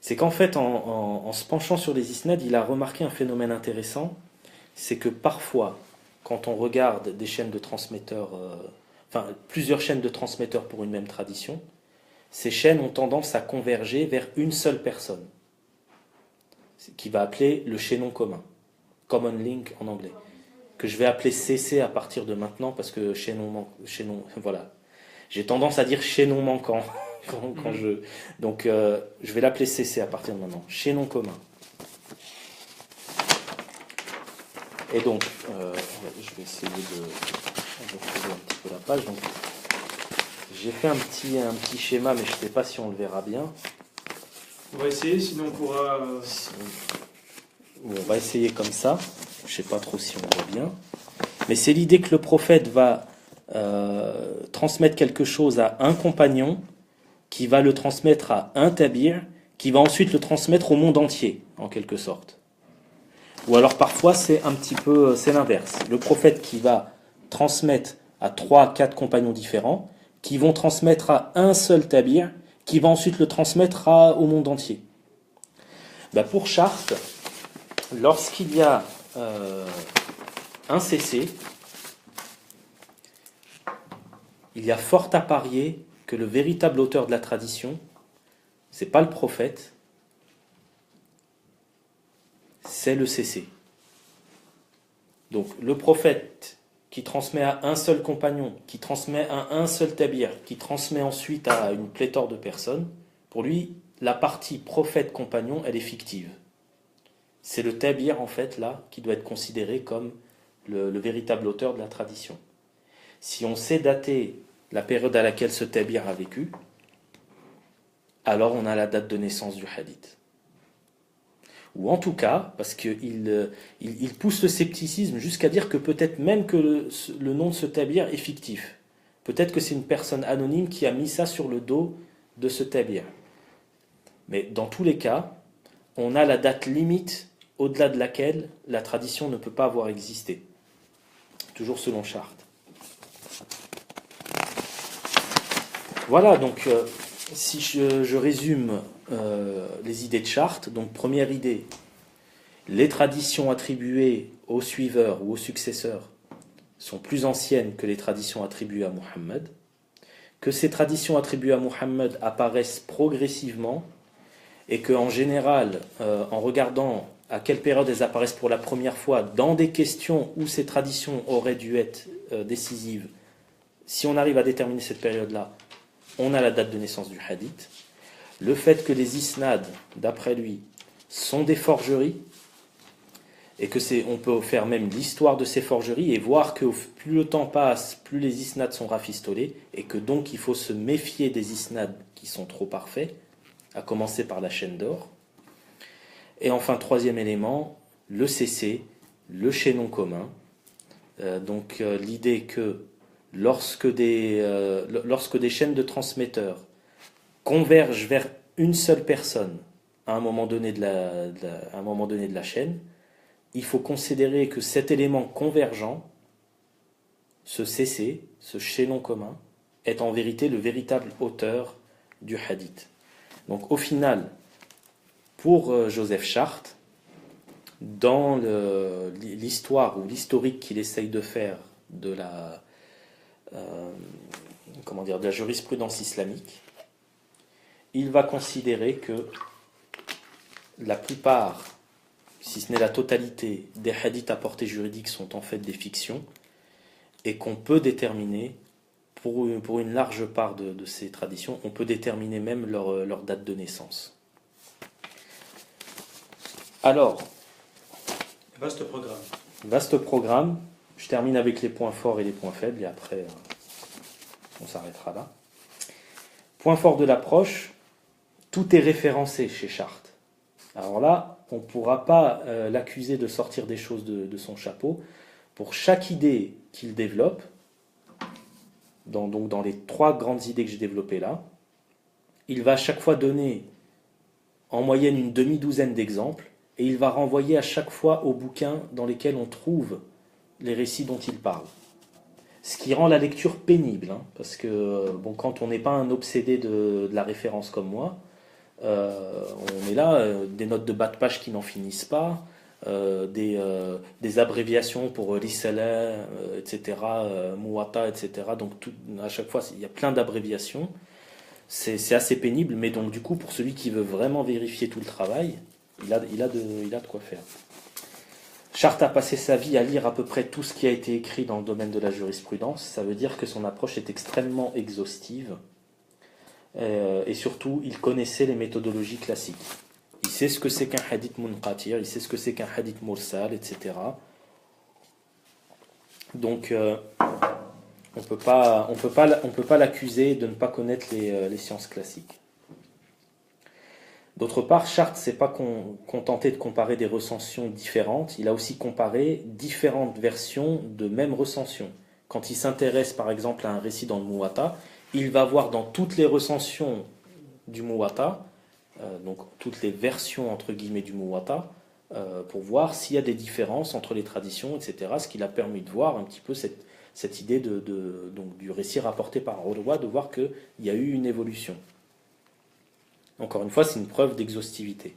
c'est qu'en fait, en se penchant sur les isnad, il a remarqué un phénomène intéressant, c'est que parfois, quand on regarde des chaînes de transmetteurs, plusieurs chaînes de transmetteurs pour une même tradition, ces chaînes ont tendance à converger vers une seule personne, qui va appeler le chaînon commun, common link en anglais, que je vais appeler CC à partir de maintenant, parce que chaînon voilà. J'ai tendance à dire chaînon manquant. Donc je vais l'appeler CC à partir de maintenant, chaînon commun. Et donc, je vais essayer de retrouver un petit peu la page. Donc, j'ai fait un petit schéma, mais je ne sais pas si on le verra bien. On va essayer, sinon on pourra... On va essayer comme ça. Je ne sais pas trop si on voit bien. Mais c'est l'idée que le prophète va transmettre quelque chose à un compagnon, qui va le transmettre à un tabir, qui va ensuite le transmettre au monde entier, en quelque sorte. Ou alors parfois c'est l'inverse. Le prophète qui va transmettre à 3 à 4 compagnons différents, qui vont transmettre à un seul tabir, qui va ensuite le transmettre au monde entier. Pour Charte, lorsqu'il y a un CC, il y a fort à parier que le véritable auteur de la tradition, c'est pas le prophète, c'est le CC. Donc le prophète qui transmet à un seul compagnon, qui transmet à un seul tabir, qui transmet ensuite à une pléthore de personnes, pour lui, la partie prophète-compagnon, elle est fictive. C'est le tabir, en fait, là, qui doit être considéré comme le véritable auteur de la tradition. Si on sait dater la période à laquelle ce tabir a vécu, alors on a la date de naissance du hadith. Ou en tout cas, parce qu'il pousse le scepticisme jusqu'à dire que peut-être même que le nom de ce tabir est fictif. Peut-être que c'est une personne anonyme qui a mis ça sur le dos de ce tabir. Mais dans tous les cas, on a la date limite au-delà de laquelle la tradition ne peut pas avoir existé. Toujours selon Charte. Voilà, donc si je résume les idées de Charte, donc première idée, les traditions attribuées aux suiveurs ou aux successeurs sont plus anciennes que les traditions attribuées à Muhammad, que ces traditions attribuées à Muhammad apparaissent progressivement et qu'en général, en regardant à quelle période elles apparaissent pour la première fois dans des questions où ces traditions auraient dû être décisives, si on arrive à déterminer cette période-là, on a la date de naissance du hadith. Le fait que les isnads, d'après lui, sont des forgeries, et que on peut faire même l'histoire de ces forgeries et voir que plus le temps passe, plus les isnads sont rafistolés, et que donc il faut se méfier des isnads qui sont trop parfaits, à commencer par la chaîne d'or. Et enfin, troisième élément, le CC, le chaînon commun. Donc l'idée que lorsque des chaînes de transmetteurs convergent vers une seule personne à un moment donné de la chaîne, il faut considérer que cet élément convergent, ce CC, ce chaînon commun, est en vérité le véritable auteur du hadith. Donc au final, pour Joseph Charte, dans l'histoire ou l'historique qu'il essaye de faire de la jurisprudence islamique, il va considérer que la plupart, si ce n'est la totalité, des hadiths à portée juridique sont en fait des fictions, et qu'on peut déterminer, pour une large part de ces traditions, on peut déterminer même leur date de naissance. Alors, vaste programme. Vaste programme. Je termine avec les points forts et les points faibles, et après, on s'arrêtera là. Point fort de l'approche, tout est référencé chez Charte. Alors là, on ne pourra pas l'accuser de sortir des choses de son chapeau. Pour chaque idée qu'il développe, dans les 3 grandes idées que j'ai développées là, il va à chaque fois donner en moyenne une demi-douzaine d'exemples, et il va renvoyer à chaque fois aux bouquins dans lesquels on trouve les récits dont il parle. Ce qui rend la lecture pénible, parce que quand on n'est pas un obsédé de la référence comme moi, on est là, des notes de bas de page qui n'en finissent pas, des abréviations pour l'Isala, etc., Muwatta, etc. Donc à chaque fois, il y a plein d'abréviations. C'est assez pénible, mais donc du coup, pour celui qui veut vraiment vérifier tout le travail, il a de quoi faire. Charte a passé sa vie à lire à peu près tout ce qui a été écrit dans le domaine de la jurisprudence. Ça veut dire que son approche est extrêmement exhaustive. Et surtout, il connaissait les méthodologies classiques. Il sait ce que c'est qu'un hadith munqatir, il sait ce que c'est qu'un hadith mursal, etc. Donc, on peut pas l'accuser de ne pas connaître les sciences classiques. D'autre part, Charte ne s'est pas contenté de comparer des recensions différentes, il a aussi comparé différentes versions de même recension. Quand il s'intéresse par exemple à un récit dans le Muwatta, il va voir dans toutes les recensions du Muwatta, donc toutes les versions entre guillemets du Muwatta, pour voir s'il y a des différences entre les traditions, etc. Ce qui l'a permis de voir un petit peu cette idée donc, du récit rapporté par Urwa, de voir qu'il y a eu une évolution. Encore une fois, c'est une preuve d'exhaustivité.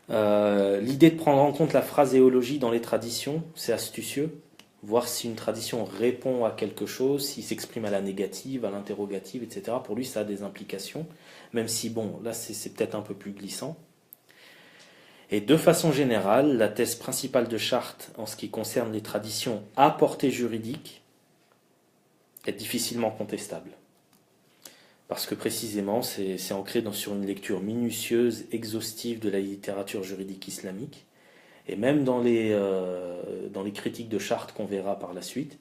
L'idée de prendre en compte la phraséologie dans les traditions, c'est astucieux. Voir si une tradition répond à quelque chose, s'il s'exprime à la négative, à l'interrogative, etc. Pour lui, ça a des implications, même si, bon, là, c'est peut-être un peu plus glissant. Et de façon générale, la thèse principale de Chartres, en ce qui concerne les traditions à portée juridique, est difficilement contestable. Parce que précisément, c'est ancré sur une lecture minutieuse, exhaustive de la littérature juridique islamique. Et même dans les critiques de Chartres qu'on verra par la suite,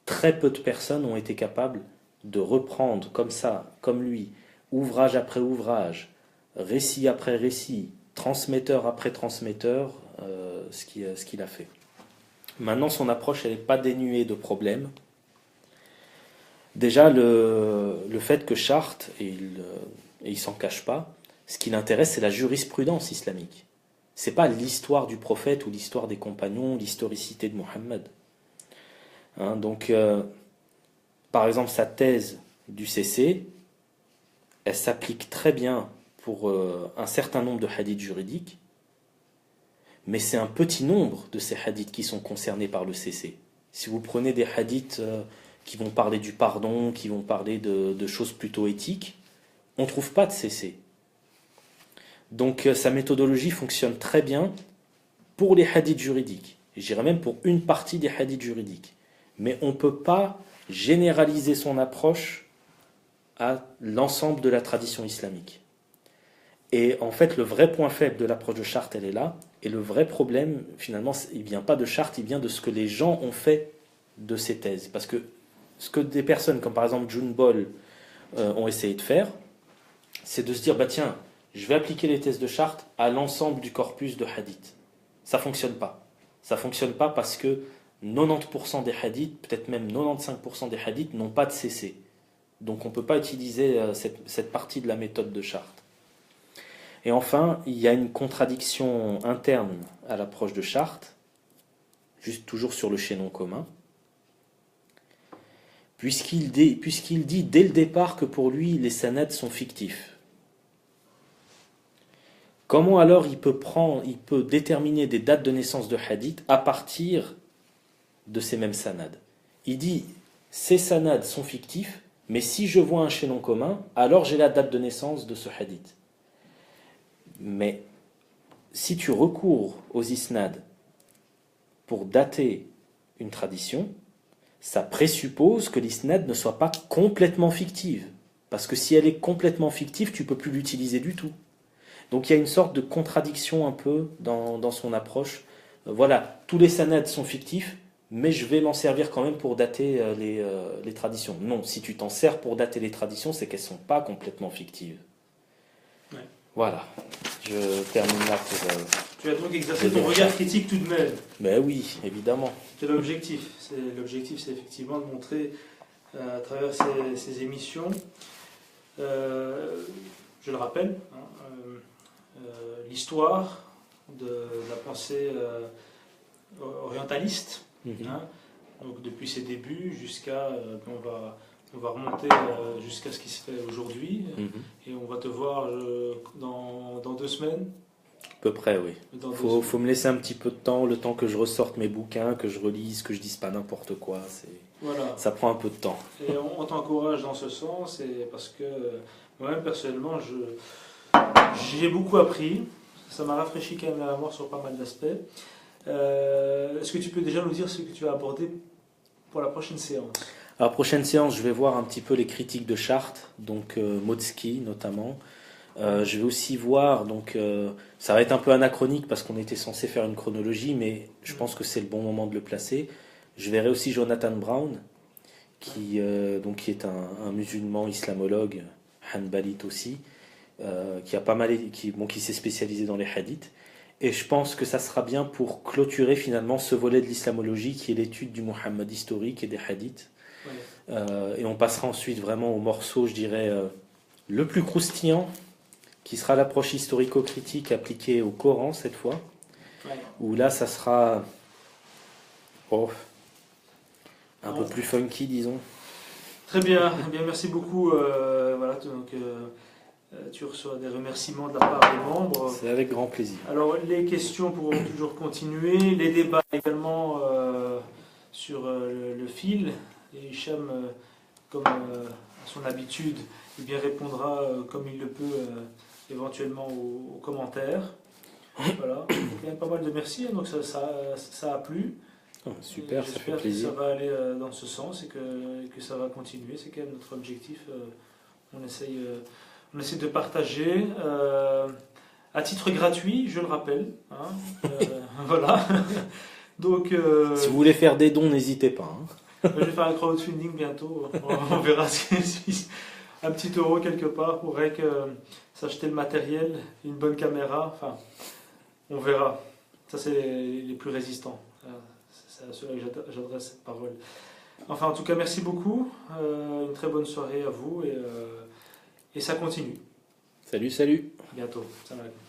très peu de personnes ont été capables de reprendre comme ça, comme lui, ouvrage après ouvrage, récit après récit, transmetteur après transmetteur, ce qu'il a fait. Maintenant, son approche, elle n'est pas dénuée de problèmes. Déjà, le fait que Chartres, et il s'en cache pas, ce qui l'intéresse, c'est la jurisprudence islamique. C'est pas l'histoire du prophète ou l'histoire des compagnons, l'historicité de Mohammed. Donc, par exemple, sa thèse du CC, elle s'applique très bien pour un certain nombre de hadiths juridiques, mais c'est un petit nombre de ces hadiths qui sont concernés par le CC. Si vous prenez des hadiths qui vont parler du pardon, qui vont parler de choses plutôt éthiques, on ne trouve pas de CC. Donc sa méthodologie fonctionne très bien pour les hadiths juridiques. Je dirais même pour une partie des hadiths juridiques. Mais on ne peut pas généraliser son approche à l'ensemble de la tradition islamique. Et en fait, le vrai point faible de l'approche de Chartres, elle est là. Et le vrai problème, finalement, il ne vient pas de Chartres, il vient de ce que les gens ont fait de ces thèses. Parce que ce que des personnes, comme par exemple June Ball, ont essayé de faire, c'est de se dire, bah tiens, je vais appliquer les thèses de Chartres à l'ensemble du corpus de hadith. Ça ne fonctionne pas. Ça ne fonctionne pas parce que 90% des hadiths, peut-être même 95% des hadiths, n'ont pas de CC. Donc on ne peut pas utiliser cette partie de la méthode de Chartres. Et enfin, il y a une contradiction interne à l'approche de Chartres, juste toujours sur le chaînon commun, puisqu'il dit dès le départ que pour lui, les sanad sont fictifs. Comment alors il peut déterminer des dates de naissance de hadith à partir de ces mêmes sanad? Il dit, ces sanad sont fictifs, mais si je vois un chaînon commun, alors j'ai la date de naissance de ce hadith. Mais si tu recours aux isnad pour dater une tradition, ça présuppose que l'isnad ne soit pas complètement fictive. Parce que si elle est complètement fictive, tu ne peux plus l'utiliser du tout. Donc il y a une sorte de contradiction un peu dans son approche. Voilà, tous les sanad sont fictifs, mais je vais m'en servir quand même pour dater les traditions. Non, si tu t'en sers pour dater les traditions, c'est qu'elles ne sont pas complètement fictives. Ouais. Voilà, je termine là pour... Tu as donc exercé ton regard critique tout de même. Ben oui, évidemment. C'est l'objectif. L'objectif, c'est effectivement de montrer à travers ces émissions, je le rappelle, l'histoire de la pensée orientaliste, donc depuis ses débuts jusqu'à... on va remonter jusqu'à ce qui se fait aujourd'hui, et on va te voir dans 2 semaines. À peu près, oui. Faut me laisser un petit peu de temps, le temps que je ressorte mes bouquins, que je relise, que je dise pas n'importe quoi. Voilà. Ça prend un peu de temps. Et on t'encourage dans ce sens, et parce que moi-même, personnellement, j'ai beaucoup appris. Ça m'a rafraîchi quand même la mémoire sur pas mal d'aspects. Est-ce que tu peux déjà nous dire ce que tu vas aborder pour la prochaine séance? Alors, prochaine séance, je vais voir un petit peu les critiques de Chartres, donc Motzki notamment. Je vais aussi voir, donc ça va être un peu anachronique parce qu'on était censé faire une chronologie, mais je pense que c'est le bon moment de le placer. Je verrai aussi Jonathan Brown, qui est un musulman islamologue, hanbalite aussi, qui s'est spécialisé dans les hadiths. Et je pense que ça sera bien pour clôturer finalement ce volet de l'islamologie qui est l'étude du Muhammad historique et des hadiths. Ouais. Et on passera ensuite vraiment au morceau, je dirais, le plus croustillant, qui sera l'approche historico-critique appliquée au Coran cette fois, où là ça sera Un peu plus funky, disons. Très bien, eh bien merci beaucoup. Voilà, donc, tu reçois des remerciements de la part des membres. C'est avec grand plaisir. Alors, les questions pourront toujours continuer, les débats également sur le fil. Et Hicham, comme à son habitude, eh bien, répondra comme il le peut éventuellement aux commentaires. Voilà, il y a quand même pas mal de merci, hein, donc ça a plu. Oh, super, ça fait J'espère que plaisir. ça va aller dans ce sens et que ça va continuer. C'est quand même notre objectif. On essaye de partager à titre gratuit, je le rappelle. Hein, voilà. Donc, Si vous voulez faire des dons, n'hésitez pas. je vais faire un crowdfunding bientôt. On verra si un petit euro quelque part pourrait s'acheter le matériel, une bonne caméra. Enfin, on verra. Ça, c'est les plus résistants. C'est à ceux-là que j'adresse cette parole. Enfin, en tout cas, merci beaucoup. Une très bonne soirée à vous et ça continue. Salut, salut. À bientôt. Salam alaikum.